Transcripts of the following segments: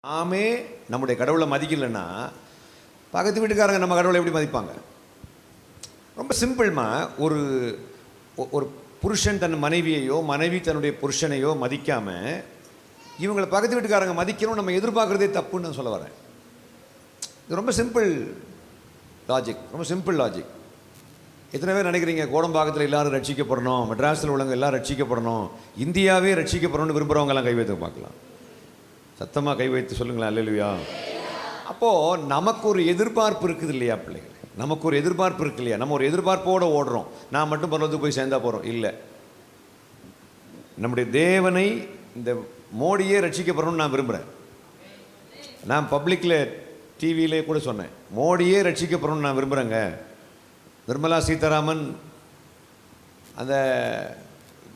நாமே நம்முடைய கடவுளை மதிக்கலைன்னா பக்கத்து வீட்டுக்காரங்க நம்ம கடவுளை எப்படி மதிப்பாங்க? ரொம்ப சிம்பிள்மா. ஒரு ஒரு புருஷன் தன் மனைவியையோ மனைவி தன்னுடைய புருஷனையோ மதிக்காமல் இவங்களை பக்கத்து வீட்டுக்காரங்க மதிக்கணும் நம்ம எதிர்பார்க்குறதே தப்புன்னு நான் சொல்ல வரேன். இது ரொம்ப சிம்பிள் லாஜிக், ரொம்ப சிம்பிள் லாஜிக். எத்தனை பேர் நினைக்கிறீங்க கோடம்பாக்கத்தில் எல்லோரும் ரட்சிக்கப்படணும், மெட்ராஸில் உள்ளவங்க எல்லோரும் ரட்சிக்கப்படணும், இந்தியாவே ரட்சிக்கப்படணும்னு விரும்புகிறவங்கெல்லாம் கை வைத்து பார்க்கலாம். சத்தமாக கை வைத்து சொல்லுங்களேன் அல்லேலூயா. அப்போது நமக்கு ஒரு எதிர்பார்ப்பு இருக்குது இல்லையா பிள்ளைகள்? நமக்கு ஒரு எதிர்பார்ப்பு இருக்கு இல்லையா? நம்ம ஒரு எதிர்பார்ப்போடு ஓடுறோம். நான் மட்டும் பரலோகத்துக்கு போய் சேர்ந்தா போகிறோம் இல்லை. நம்முடைய தேவனை இந்த மோடியே ரட்சிக்கப்படணும்னு நான் விரும்புகிறேன். நான் பப்ளிக்கில் டிவியிலே கூட சொன்னேன், மோடியே ரட்சிக்கப்படணும்னு நான் விரும்புகிறேங்க. நிர்மலா சீதாராமன் அந்த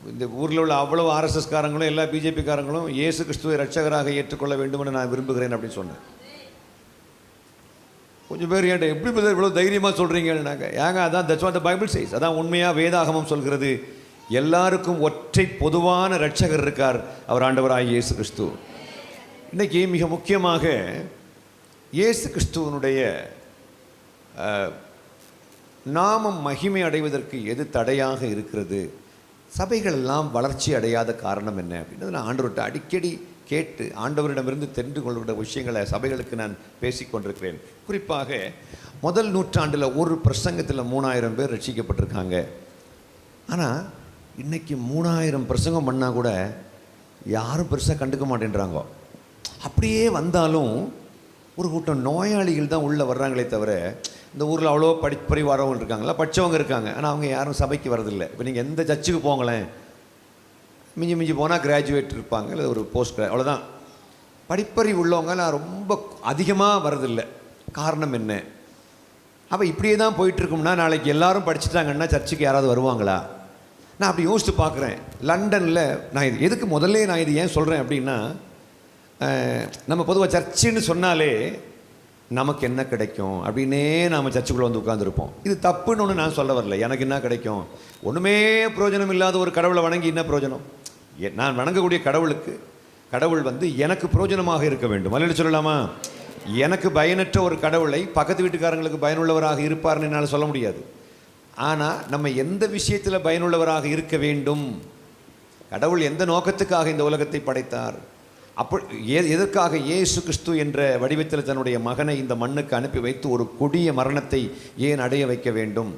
இந்த ஊரில் உள்ள அவ்வளவு ஆர்எஸ்எஸ்காரங்களும் எல்லா பிஜேபிக்காரங்களும் இயேசு கிறிஸ்துவை ரட்சகராக ஏற்றுக்கொள்ள வேண்டும் என்று நான் விரும்புகிறேன் அப்படின்னு சொன்னேன். கொஞ்சம் பேர் ஏன்ட்ட எப்படி இவ்வளோ தைரியமாக சொல்கிறீங்கன்னாக்க, ஏங்க அதான் that's what the Bible chase, அதான் உண்மையாக வேதாகமம் சொல்கிறது. எல்லாருக்கும் ஒற்றை பொதுவான ரட்சகர் இருக்கார், அவர் ஆண்டவராகிய இயேசு கிறிஸ்து. இன்றைக்கி மிக முக்கியமாக இயேசு கிறிஸ்துவனுடைய நாமம் மகிமை அடைவதற்கு எது தடையாக இருக்கிறது, சபைகள் எல்லாம் வளர்ச்சி அடையாத காரணம் என்ன அப்படின்றது நான் ஆண்டவர்கிட்ட அடிக்கடி கேட்டு ஆண்டவரிடமிருந்து தெரிந்து கொள்கிற விஷயங்களை சபைகளுக்கு நான் பேசிக்கொண்டிருக்கிறேன். குறிப்பாக முதல் நூற்றாண்டில் ஒரு பிரசங்கத்தில் 3000 பேர் ரட்சிக்கப்பட்டிருக்காங்க. ஆனால் இன்றைக்கி 3000 பிரசங்கம் பண்ணால் கூட யாரும் பெருசாக கண்டுக்க மாட்டேன்றாங்க. அப்படியே வந்தாலும் ஒரு கூட்டம் நோயாளிகள் தான் உள்ளே வர்றாங்களே தவிர, இந்த ஊரில் அவ்வளோ படிப்பறிவாரவங்க இருக்காங்களா, படித்தவங்க இருக்காங்க, ஆனால் அவங்க யாரும் சபைக்கு வரதில்லை. இப்போ நீங்கள் எந்த சர்ச்சுக்கு போங்களேன், மிஞ்சி மிஞ்சி போனால் கிராஜுவேட் இருப்பாங்க, இல்லை ஒரு போஸ்ட் அவ்வளோதான். படிப்பறிவு உள்ளவங்க நான் ரொம்ப அதிகமாக வரதில்லை. காரணம் என்ன? அப்போ இப்படியே தான் போயிட்டுருக்கும்னா நாளைக்கு எல்லோரும் படிச்சுட்டாங்கன்னா சர்ச்சுக்கு யாராவது வருவாங்களா? நான் அப்படி யோசித்து பார்க்குறேன். லண்டனில் நான் இது எதுக்கு முதல்ல நான் இது ஏன் சொல்கிறேன் அப்படின்னா, நம்ம பொதுவாக சர்ச்சுன்னு சொன்னாலே நமக்கு என்ன கிடைக்கும் அப்படின்னே நாம் சர்ச்சுக்குள்ளே வந்து உட்காந்துருப்போம். இது தப்புன்னு ஒன்று நான் சொல்ல வரல. எனக்கு என்ன கிடைக்கும்? ஒன்றுமே பிரயோஜனம் இல்லாத ஒரு கடவுளை வணங்கி என்ன பிரயோஜனம்? நான் வணங்கக்கூடிய கடவுள் வந்து எனக்கு பிரயோஜனமாக இருக்க வேண்டும். அல்லேலூயா சொல்லலாமா? எனக்கு பயனற்ற ஒரு கடவுளை பக்கத்து வீட்டுக்காரங்களுக்கு பயனுள்ளவராக இருப்பார்னு என்னால் சொல்ல முடியாது. ஆனால் நம்ம எந்த விஷயத்தில் பயனுள்ளவராக இருக்க வேண்டும், கடவுள் எந்த நோக்கத்துக்காக இந்த உலகத்தை படைத்தார், எதற்காக இயேசு கிறிஸ்து என்ற வடிவத்தில் தன்னுடைய மகனை இந்த மண்ணுக்கு அனுப்பி வைத்து ஒரு கொடிய மரணத்தை ஏன் அடைய வைக்க வேண்டும்?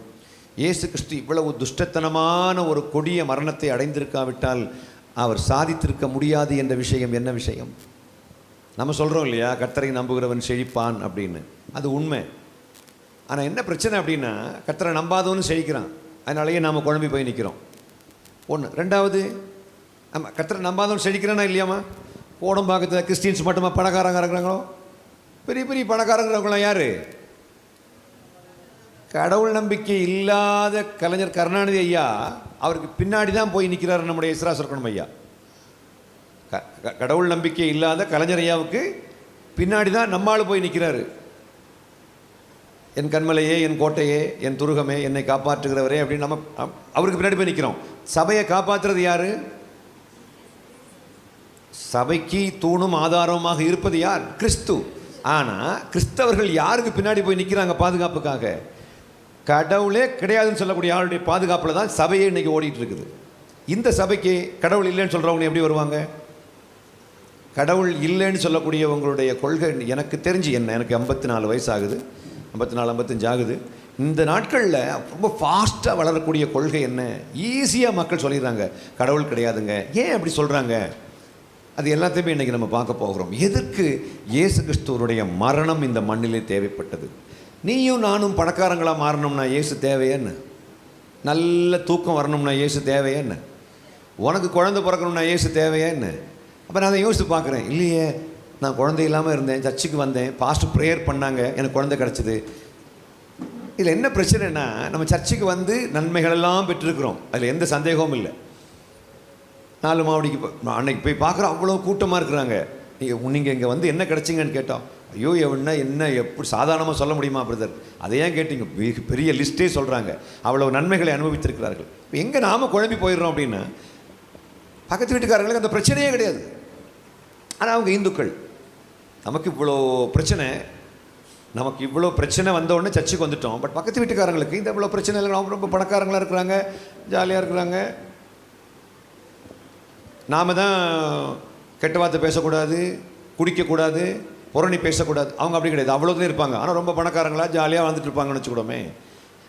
இயேசு கிறிஸ்து இவ்வளவு துஷ்டத்தனமான ஒரு கொடிய மரணத்தை அடைந்திருக்காவிட்டால் அவர் சாதித்திருக்க முடியாது என்ற விஷயம் என்ன விஷயம்? நம்ம சொல்கிறோம் இல்லையா, கர்த்தரை நம்புகிறவன் செழிப்பான் அப்படின்னு. அது உண்மை. ஆனால் என்ன பிரச்சனை அப்படின்னா, கர்த்தரை நம்பாதவனும் செழிக்கிறான். அதனாலேயே நாம் குழம்பி போய் நிற்கிறோம். ஒன்று. ரெண்டாவது, ஆமாம், கர்த்தரை நம்பாதவன் செழிக்கிறானா இல்லையாம்மா? கோடம்பாக்கத்தில் கிறிஸ்டின்ஸ் மட்டுமா பணக்காரங்க இருக்கிறாங்களோ? பெரிய பெரிய பணக்காரங்கிறவங்களாம் யார்? கடவுள் நம்பிக்கை இல்லாத கலைஞர் கருணாநிதி ஐயா அவருக்கு பின்னாடி தான் போய் நிற்கிறார் நம்முடைய இஸ்ரா சொர்க்கணும் ஐயா. கடவுள் நம்பிக்கை இல்லாத கலைஞர் ஐயாவுக்கு பின்னாடி தான் நம்மால் போய் நிற்கிறாரு. என் கண்மலையே, என் கோட்டையே, என் துருகமே, என்னை காப்பாற்றுகிறவரே அப்படின்னு நம்ம அவருக்கு பின்னாடி போய் நிற்கிறோம். சபையை காப்பாற்றுறது யார்? சபைக்கு தூணும் ஆதாரமாக இருப்பது யார்? கிறிஸ்து. ஆனால் கிறிஸ்தவர்கள் யாருக்கு பின்னாடி போய் நிற்கிறாங்க பாதுகாப்புக்காக? கடவுளே கிடையாதுன்னு சொல்லக்கூடிய ஆளுடைய பாதுகாப்பில் தான் சபையே இன்றைக்கி ஓடிட்டு இருக்குது. இந்த சபைக்கு கடவுள் இல்லைன்னு சொல்கிறவங்க எப்படி வருவாங்க? கடவுள் இல்லைன்னு சொல்லக்கூடியவங்களுடைய கொள்கை எனக்கு தெரிஞ்சு என்ன, எனக்கு 54 வயசு ஆகுது, 54 55 ஆகுது. இந்த நாட்களில் ரொம்ப ஃபாஸ்ட்டாக வளரக்கூடிய கொள்கை என்ன? ஈஸியாக மக்கள் சொல்லிடுறாங்க கடவுள் கிடையாதுங்க. ஏன் அப்படி சொல்கிறாங்க? அது எல்லாத்தையுமே இன்றைக்கி நம்ம பார்க்க போகிறோம். எதற்கு இயேசு கிறிஸ்துவனுடைய மரணம் இந்த மண்ணிலே தேவைப்பட்டது? நீயும் நானும் பணக்காரங்களாக மாறணும்னா இயேசு தேவையேன்னு? நல்ல தூக்கம் வரணும்னா இயேசு தேவையேன்னு? உனக்கு குழந்தை பிறக்கணும்னா இயேசு தேவையேன்னு? அப்போ நான் அதை யோசித்து பார்க்குறேன். இல்லையே, நான் குழந்தை இல்லாமல் இருந்தேன், சர்ச்சுக்கு வந்தேன், பாஸ்டர் ப்ரேயர் பண்ணாங்க, எனக்கு குழந்தை கிடச்சிது. இதில் என்ன பிரச்சனைனா, நம்ம சர்ச்சுக்கு வந்து நன்மைகளெல்லாம் பெற்றிருக்கிறோம், அதில் எந்த சந்தேகமும் இல்லை. 4 மாவடிக்கு அன்னைக்கு போய் பார்க்குறோம், அவ்வளோ கூட்டமாக இருக்கிறாங்க. நீங்கள் இங்கே வந்து என்ன கிடச்சிங்கன்னு கேட்டோம். ஐயோ என்ன எப்படி சாதாரணமாக சொல்ல முடியுமா பிரதர்? அதை ஏன் கேட்டீங்க? பெரிய லிஸ்ட்டே சொல்கிறாங்க. அவ்வளோ நன்மைகளை அனுபவித்திருக்கிறார்கள். இப்போ எங்கே நாம் குழம்பி போயிடுறோம் அப்படின்னா, பக்கத்து வீட்டுக்காரங்களுக்கு அந்த பிரச்சனையே கிடையாது. ஆனால் அவங்க இந்துக்கள், நமக்கு இவ்வளோ பிரச்சனை வந்தோடனே சர்ச்சுக்கு வந்துட்டோம். பட் பக்கத்து வீட்டுக்காரங்களுக்கு இந்த இவ்வளோ பிரச்சனை இல்லை, அவங்க ரொம்ப பணக்காரங்களாக இருக்கிறாங்க, ஜாலியாக இருக்கிறாங்க. நாம் தான் கெட்ட வார்த்தை பேசக்கூடாது, குடிக்கக்கூடாது, புரணி பேசக்கூடாது. அவங்க அப்படி கிடையாது, அவ்வளோதான் இருப்பாங்க. ஆனால் ரொம்ப பணக்காரங்களாக ஜாலியாக வாழ்ந்துட்டு இருப்பாங்கன்னு வச்சுக்கூடமே.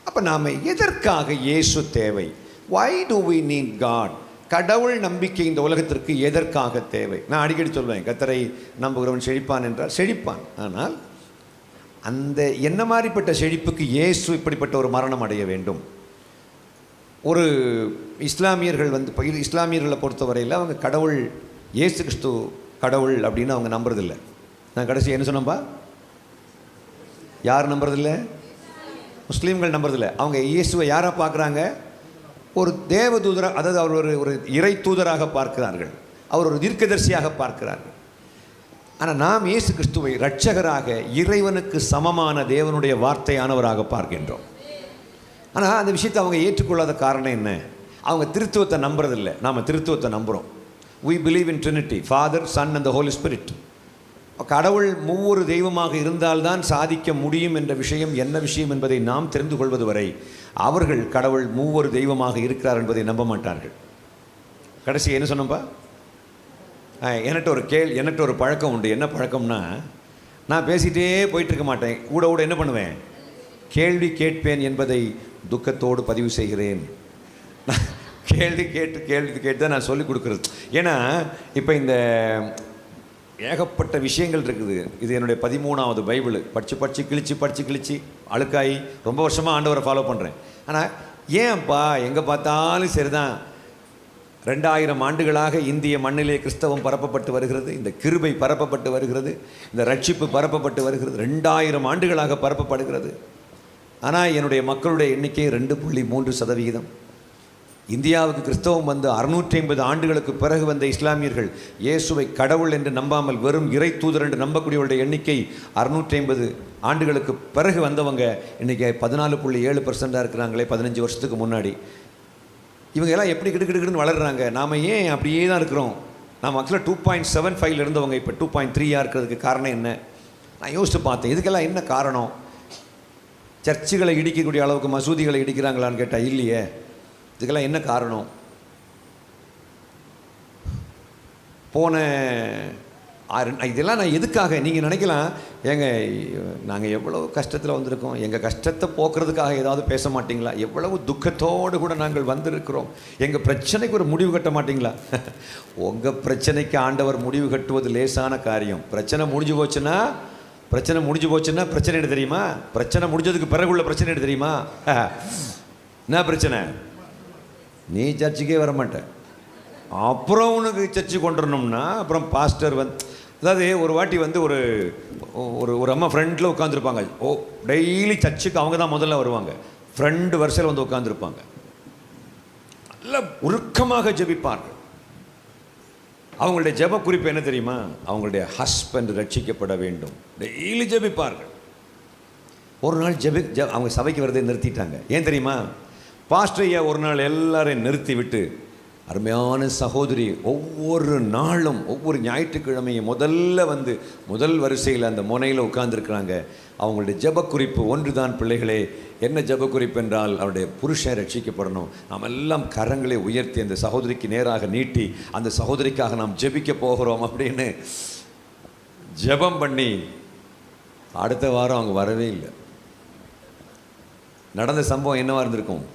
அப்போ நாம் எதற்காக இயேசு தேவை? Why do we need God? கடவுள் நம்பிக்கை இந்த உலகத்திற்கு எதற்காக தேவை? நான் அடிக்கடி சொல்வேன், கர்த்தரை நம்புகிறவன் செழிப்பான் என்றால் செழிப்பான். ஆனால் அந்த என்ன மாதிரிப்பட்ட செழிப்புக்கு இயேசு இப்படிப்பட்ட ஒரு மரணம் அடைய வேண்டும்? ஒரு இஸ்லாமியர்கள் இஸ்லாமியர்களை பொறுத்தவரையில் அவங்க கடவுள் இயேசு கிறிஸ்து கடவுள் அப்படின்னு அவங்க நம்புறதில்லை. நான் கடைசி என்ன சொன்னப்பா, யார் நம்புறதில்லை? முஸ்லீம்கள் நம்புறதில்லை. அவங்க இயேசுவை யாராக பார்க்குறாங்க? ஒரு தேவதூதராக, அதாவது அவர் ஒரு இறை தூதராக பார்க்கிறார்கள், அவர் ஒரு தீர்க்கதரிசியாக பார்க்கிறார்கள். ஆனால் நாம் இயேசு கிறிஸ்துவை இரட்சகராக, இறைவனுக்கு சமமான தேவனுடைய வார்த்தையானவராக பார்க்கின்றோம். ஆனால் அந்த விஷயத்தை அவங்க ஏற்றுக்கொள்ளாத காரணம் என்ன? அவங்க திருத்துவத்தை நம்புறதில்லை, நாம் திருத்துவத்தை நம்புகிறோம். We believe in Trinity, Father, Son and the Holy Spirit. கடவுள் மூவொரு தெய்வமாக இருந்தால்தான் சாதிக்க முடியும் என்ற விஷயம் என்ன விஷயம் என்பதை நாம் தெரிந்து கொள்வது வரை அவர்கள் கடவுள் மூவொரு தெய்வமாக இருக்கிறார் என்பதை நம்ப மாட்டார்கள். கடைசி என்ன சொன்னப்பா, எனக்கு ஒரு பழக்கம் உண்டு. என்ன பழக்கம்னா, நான் பேசிகிட்டே போயிட்டுருக்க மாட்டேன், கூட என்ன பண்ணுவேன், கேள்வி கேட்பேன் என்பதை துக்கத்தோடு பதிவு செய்கிறேன். கேள்வி கேட்டு தான் நான் சொல்லிக் கொடுக்குறது. ஏன்னா இப்போ இந்த ஏகப்பட்ட விஷயங்கள் இருக்குது. இது என்னுடைய 13வது பைபிள். படித்து கிழிச்சு அழுக்காயி ரொம்ப வருஷமாக ஆண்டவரை ஃபாலோ பண்ணுறேன். ஆனால் ஏன்ப்பா எங்கே பார்த்தாலும் சரிதான், 2000 ஆண்டுகளாக இந்திய மண்ணிலே கிறிஸ்தவம் பரப்பப்பட்டு வருகிறது, இந்த கிருபை பரப்பப்பட்டு வருகிறது, இந்த ரட்சிப்பு பரப்பப்பட்டு வருகிறது, 2000 ஆண்டுகளாக பரப்பப்படுகிறது. ஆனால் என்னுடைய மக்களுடைய எண்ணிக்கை 2.3%. இந்தியாவுக்கு கிறிஸ்தவம் வந்து 650 ஆண்டுகளுக்கு பிறகு வந்த இஸ்லாமியர்கள் இயேசுவை கடவுள் என்று நம்பாமல் வெறும் இறை தூதர் என்று நம்பக்கூடியவருடைய எண்ணிக்கை 650 ஆண்டுகளுக்கு பிறகு வந்தவங்க இன்றைக்கி 14.7% இருக்கிறாங்களே 15 வருஷத்துக்கு முன்னாடி. இவங்க எல்லாம் எப்படி கிடுக்கிடுன்னு வளர்கிறாங்க, நாம் ஏன் அப்படியே தான் இருக்கிறோம்? நாம் ஆக்சுவலாக 2.75 இருந்தவங்க இப்போ 2.3 இருக்கிறதுக்கு காரணம் என்ன? நான் யோசித்து பார்த்தேன், இதுக்கெல்லாம் என்ன காரணம்? சர்ச்சுகளை இடிக்கக்கூடிய அளவுக்கு மசூதிகளை இடிக்கிறாங்களான்னு கேட்டால் இல்லையே. இதுக்கெல்லாம் என்ன காரணம்? இதெல்லாம் நான் எதுக்காக நீங்கள் நினைக்கலாம், நாங்கள் எவ்வளோ கஷ்டத்தில் வந்திருக்கோம், எங்கள் கஷ்டத்தை போக்குறதுக்காக ஏதாவது பேச மாட்டிங்களா? எவ்வளவு துக்கத்தோடு கூட நாங்கள் வந்திருக்கிறோம், எங்கள் பிரச்சனைக்கு ஒரு முடிவு கட்ட மாட்டிங்களா? உங்கள் பிரச்சனைக்கு ஆண்டவர் முடிவு கட்டுவது லேசான காரியம். பிரச்சனை முடிஞ்சு போச்சுன்னா பிரச்சனை என்ன தெரியுமா? பிரச்சனை முடிஞ்சதுக்கு பிறகு உள்ள பிரச்சனை என்ன தெரியுமா? என்ன பிரச்சனை? நீ சர்ச்சுக்கே வரமாட்டேன், அப்புறம் உனக்கு சர்ச்சு கொண்டு வரணும்னா அப்புறம் பாஸ்டர் அதாவது ஒரு வாட்டி ஒரு ஒரு அம்மா ஃப்ரெண்டில் உட்காந்துருப்பாங்க. டெய்லி சர்ச்சுக்கு அவங்க தான் முதல்ல வருவாங்க, ஃப்ரெண்டு வரிசையில் உட்காந்துருப்பாங்க, நல்ல உருக்கமாக ஜெபிப்பார்கள். அவங்களுடைய ஜெப குறிப்பு என்ன தெரியுமா? அவங்களுடைய ஹஸ்பண்ட் ரட்சிக்கப்பட வேண்டும். டெய்லி ஜெபிப்பார்கள். ஒரு நாள் அவங்க சபைக்கு வரதை நிறுத்திட்டாங்க. ஏன் தெரியுமா? பாஸ்டர் ஐயா ஒரு நாள் எல்லாரையும் நிறுத்தி விட்டு, அருமையான சகோதரி ஒவ்வொரு நாளும் ஒவ்வொரு ஞாயிற்றுக்கிழமையும் முதல் வரிசையில் அந்த முனையில் உட்கார்ந்துருக்கிறாங்க. அவங்களுடைய ஜெப குறிப்பு ஒன்று தான் பிள்ளைகளே. என்ன ஜெப குறிப்பு என்றால், அவருடைய புருஷன் ரட்சிக்கப்படணும். நாம் எல்லாம் கரங்களை உயர்த்தி அந்த சகோதரிக்கு நேராக நீட்டி அந்த சகோதரிக்காக நாம் ஜெபிக்க போகிறோம் அப்படின்னு ஜெபம் பண்ணி அடுத்த வாரம் அவங்க வரவே இல்லை. நடந்த சம்பவம் என்னவா இருந்திருக்கும்?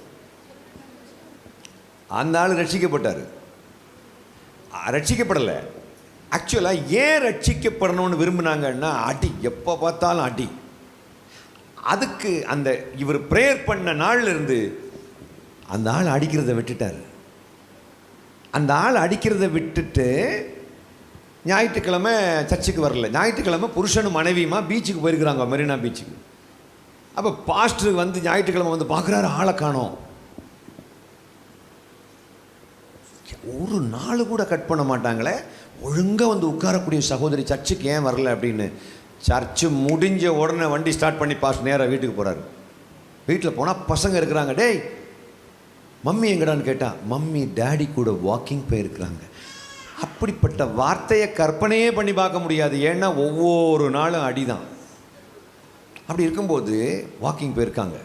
அந்த ஆள் ரட்சிக்கப்பட்டார், ரட்சிக்கப்படலை. ஆக்சுவலாக ஏன் ரட்சிக்கப்படணும்னு விரும்பினாங்கன்னா, அடி, எப்போ பார்த்தாலும் அடி. அதுக்கு அந்த இவர் ப்ரேயர் பண்ண நாள்ல இருந்து அந்த ஆள் அடிக்கிறத விட்டுட்டார். அந்த ஆள் அடிக்கிறத விட்டுட்டு ஞாயிற்றுக்கிழமை சர்ச்சுக்கு வரல. ஞாயிற்றுக்கிழமை புருஷனும் மனைவியுமா பீச்சுக்கு போயிருக்கிறாங்க, மெரினா பீச்சுக்கு. அப்போ பாஸ்டர் ஞாயிற்றுக்கிழமை பார்க்குறாரு, ஆளை காணோம். ஒரு நாள் கூட கட் பண்ண மாட்டாங்களே, ஒழுங்காக உட்காரக்கூடிய சகோதரி சர்ச்சுக்கு ஏன் வரல அப்படின்னு. சர்ச்சு முடிஞ்ச உடனே வண்டி ஸ்டார்ட் பண்ணி பாஸ்டர் நேராக வீட்டுக்கு போகிறாரு. வீட்டில் போனால் பசங்க இருக்கிறாங்க. டேய் மம்மி எங்கடான்னு கேட்டால், மம்மி டேடி கூட வாக்கிங் போயிருக்கிறாங்க. அப்படிப்பட்ட வார்த்தையை கற்பனையே பண்ணி பார்க்க முடியாது. ஏன்னா ஒவ்வொரு நாளும் அடிதான். அப்படி இருக்கும்போது வாக்கிங் போயிருக்காங்க.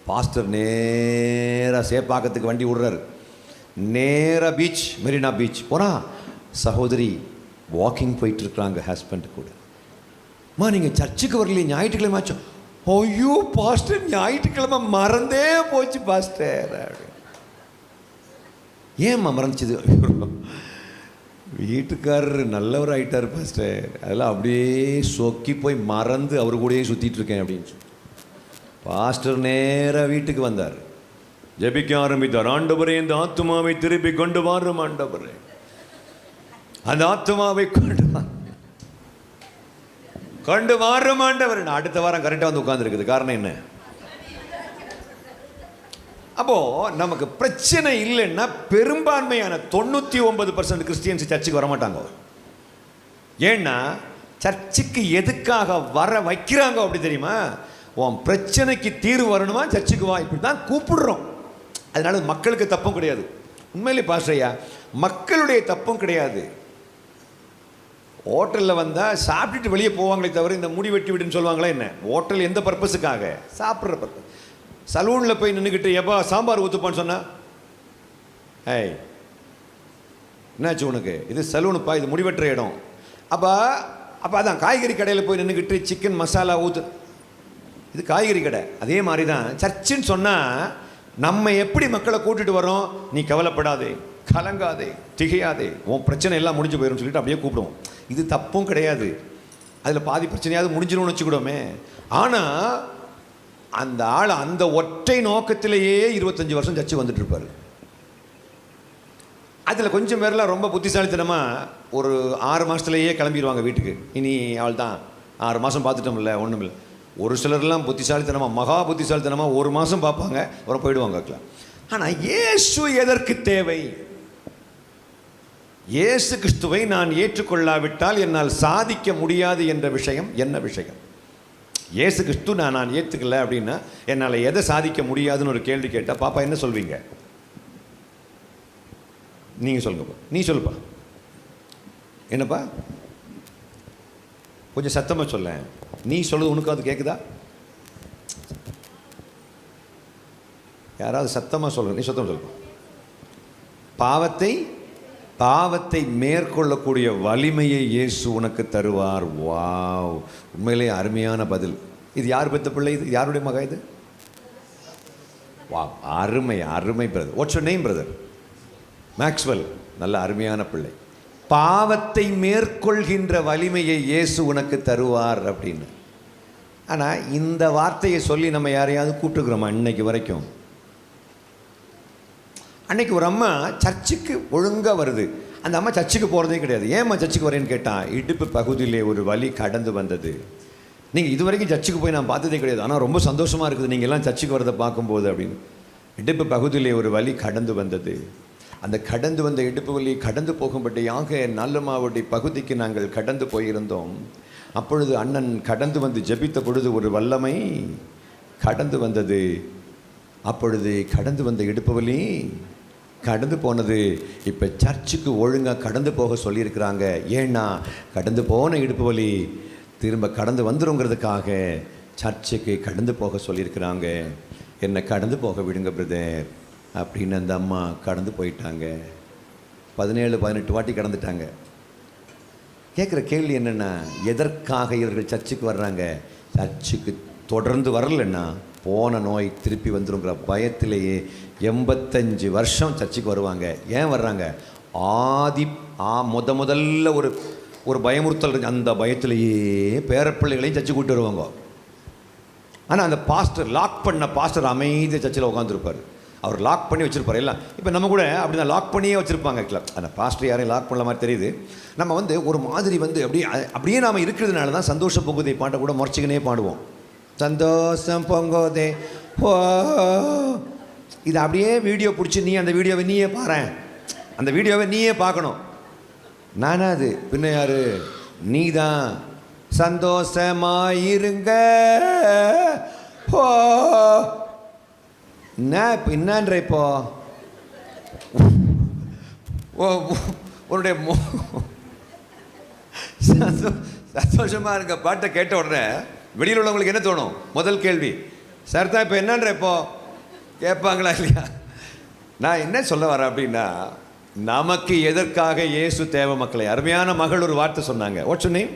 பாஸ்டர் நேராக சேப்பாக்கத்துக்கு வண்டி விடுறாரு. நேராக பீச், மெரினா பீச் போனா சகோதரி வாக்கிங் போயிட்டுருக்குறாங்க ஹஸ்பண்ட் கூட. நீங்கள் சர்ச்சுக்கு வரலையே, ஞாயிற்றுக்கிழமை ஆச்சோம். ஐயோ பாஸ்டர், ஞாயிற்றுக்கிழமை மறந்தே போச்சு பாஸ்டர். ஏம்மா மறந்துச்சுது? வீட்டுக்காரர் நல்லவர் ஆகிட்டார் பாஸ்டர், அதெல்லாம் அப்படியே சொக்கி போய் மறந்து அவர் கூடயே சுற்றிட்டு இருக்கேன் அப்படின்னு சொல்லி பாஸ்டர் நேராக வீட்டுக்கு வந்தார். ஜெபிக்க ஆரம்பித்தார். ஆண்டவரே, இந்த ஆத்துமாவை திருப்பி கொண்டு வாரும் ஆண்டவரே, அந்த ஆத்துமாவை கொண்டு வாரும் ஆண்டவர். அடுத்த வாரம் கரெக்டாக வந்து உட்கார்ந்துருக்குது. காரணம் என்ன? அப்போ நமக்கு பிரச்சனை இல்லைன்னா பெரும்பான்மையான 99% கிறிஸ்டியன்ஸ் சர்ச்சுக்கு வரமாட்டாங்க. ஏன்னா சர்ச்சுக்கு எதுக்காக வர வைக்கிறாங்க அப்படி தெரியுமா? உன் பிரச்சனைக்கு தீர்வு வரணுமா, சர்ச்சுக்கு வா, இப்படி தான் கூப்பிடுறோம். அதனால மக்களுக்கு தப்பும் கிடையாது. உண்மையிலே பாஸ்டரையா, மக்களுடைய தப்பும் கிடையாது. ஹோட்டலில் வந்தால் சாப்பிட்டுட்டு வெளியே போவாங்களே தவிர இந்த முடி வெட்டி விடுன்னு சொல்லுவாங்களா என்ன? ஹோட்டல் எந்த பர்பஸுக்காக? சாப்பிட்ற பர்பஸ். சலூனில் போய் நின்றுக்கிட்டு எப்போ சாம்பார் ஊற்றுப்பான்னு சொன்னா, ஏய் என்னாச்சு உனக்கு? இது சலூனுப்பா, இது முடிவெட்டுற இடம். அப்போ அதான் காய்கறி கடையில் போய் நின்றுக்கிட்டு சிக்கன் மசாலா ஊற்று, இது காய்கறி கடை. அதே மாதிரி தான் சர்ச்சுன்னு சொன்னால் நம்ம எப்படி மக்களை கூட்டிட்டு வரோம்? நீ கவலைப்படாதே, கலங்காதே, திகையாதே, உன் பிரச்சனை எல்லாம் முடிஞ்சு போயிடும் சொல்லிட்டு அப்படியே கூப்பிடுவோம். இது தப்பும் கிடையாது. அதில் பாதி பிரச்சனையாவது முடிஞ்சிடும்னு வச்சுக்கிடுவோமே. ஆனால் அந்த ஆள் அந்த ஒற்றை நோக்கத்திலேயே 25 வருஷம் சர்ச்சு வந்துட்டு இருப்பார். அதில் கொஞ்சம் பேரெலாம் ரொம்ப புத்திசாலித்தனமாக ஒரு 6 மாதத்துலேயே கிளம்பிடுவாங்க வீட்டுக்கு. இனி அவள் தான் 6 மாதம் பார்த்துட்டோம்ல, ஒன்றும் இல்லை. ஒரு சிலர்லாம் புத்திசாலித்தனமாக, மகா புத்திசாலித்தனமாக 1 மாதம் பார்ப்பாங்க, அப்புறம் போயிடுவாங்க. ஆனால் இயேசு எதற்கு தேவை? இயேசு கிறிஸ்துவை நான் ஏற்றுக்கொள்ளாவிட்டால் என்னால் சாதிக்க முடியாது என்ற விஷயம் என்ன விஷயம்? இயேசு கிறிஸ்து நான் ஏற்றுக்கல அப்படின்னா என்னால் எதை சாதிக்க முடியாதுன்னு ஒரு கேள்வி கேட்டால் பாப்பா என்ன சொல்வீங்க? நீங்கள் சொல்லுங்கப்பா, நீ சொல்லுப்பா. என்னப்பா கொஞ்சம் சத்தமாக சொல்ல. நீ சொல்லுது உனக்கு அது கேட்குதா? யாராவது சத்தமாக சொல்லுங்க. நீ சத்தமாக சொல்லுப்பா. பாவத்தை மேற்கொள்ளக்கூடிய வலிமையை இயேசு உனக்கு தருவார். வாவ், உண்மையிலே அருமையான பதில். இது யார் பெற்ற பிள்ளை? இது யாருடைய மகா? இது வா, அருமை brother. What's your name brother? Maxwell. நல்ல அருமையான பிள்ளை. பாவத்தை மேற்கொள்கின்ற வலிமையை இயேசு உனக்கு தருவார் அப்படின்னு. ஆனால் இந்த வார்த்தையை சொல்லி நம்ம யாரையாவது கூப்பிட்டுக்கிறோமா இன்னைக்கு வரைக்கும்? அன்னைக்கு ஒரு அம்மா சர்ச்சுக்கு ஒழுங்காக வருது. அந்த அம்மா சர்ச்சுக்கு போகிறதே கிடையாது. ஏம்மா சர்ச்சுக்கு வரேன்னு கேட்டால், இடுப்பு பகுதியிலே ஒரு வலி கடந்து வந்தது. நீங்கள் இது வரைக்கும் சர்ச்சுக்கு போய் நான் பார்த்ததே கிடையாது, ஆனால் ரொம்ப சந்தோஷமாக இருக்குது நீங்கள் எல்லாம் சர்ச்சுக்கு வரதை பார்க்கும்போது அப்படின்னு. இடுப்பு பகுதியிலே ஒரு வலி கடந்து வந்தது. அந்த கடந்து வந்த இடுப்பு வலி கடந்து போகும்படியாக நல்லமாவுடைய பகுதிக்கு நாங்கள் கடந்து போயிருந்தோம். அப்பொழுது அண்ணன் கடந்து வந்து ஜெபித்த பொழுது ஒரு வல்லமை கடந்து வந்தது. அப்பொழுது கடந்து வந்த இடுப்பு வலி கடந்து போனது. இப்போ சர்ச்சுக்கு ஒழுங்காக கடந்து போக சொல்லியிருக்கிறாங்க. ஏன்னா கடந்து போன இடுப்பு வலி திரும்ப கடந்து வந்துருங்கிறதுக்காக சர்ச்சுக்கு கடந்து போக சொல்லியிருக்கிறாங்க. என்னை கடந்து போக விடுங்க பிரதர் அப்படின்னு அந்த அம்மா கடந்து போயிட்டாங்க. 17-18 வாட்டி கடந்துட்டாங்க. கேட்குற கேள்வி என்னென்னா, எதற்காக இவர்கள் சர்ச்சுக்கு வர்றாங்க? சர்ச்சுக்கு தொடர்ந்து வரலன்னா போன நோய் திருப்பி வந்துருங்கிற பயத்திலேயே 85 வருஷம் சர்ச்சுக்கு வருவாங்க. ஏன் வர்றாங்க? முதல்ல ஒரு பயமுறுத்தல் இருக்கு. அந்த பயத்திலேயே பேரப்பிள்ளைகளையும் சர்ச்சுக்கு கூப்பிட்டு வருவாங்க. ஆனால் அந்த பாஸ்டர், லாக் பண்ண பாஸ்டர் அமைதியாக சர்ச்சில் உட்காந்துருப்பார். அவர் லாக் பண்ணி வச்சுருப்பார் எல்லாம். இப்போ நம்ம கூட அப்படி தான் லாக் பண்ணியே வச்சுருப்பாங்க. அந்த பாஸ்டர் யாரையும் லாக் பண்ணல மாதிரி தெரியுது. நம்ம ஒரு மாதிரி அப்படியே நாம் இருக்கிறதுனால தான் சந்தோஷ பொங்குதை பாட்டை கூட முறைச்சிக்கினே பாடுவோம். சந்தோஷம் பொங்கோதே ஓ, இது அப்படியே வீடியோ பிடிச்சி நீ அந்த வீடியோவை நீயே பாரேன், அந்த வீடியோவை நீயே பார்க்கணும். நானா அது? பின்ன யாரு? நீ தான். சந்தோஷமாயிருங்க ஓ, என்னன்ற இப்போ உன்னுடைய சந்தோஷமாக இருக்க பாட்டை கேட்ட உடனே வெளியில் உள்ளவங்களுக்கு என்ன தோணும்? முதல் கேள்வி, சார் தான் இப்போ என்னன்ற இப்போ கேட்பாங்களா இல்லையா? நான் என்ன சொல்ல வரேன் அப்படின்னா, நமக்கு எதற்காக இயேசு தேவை மக்களை? அருமையான மகள் ஒரு வார்த்தை சொன்னாங்க. What's name?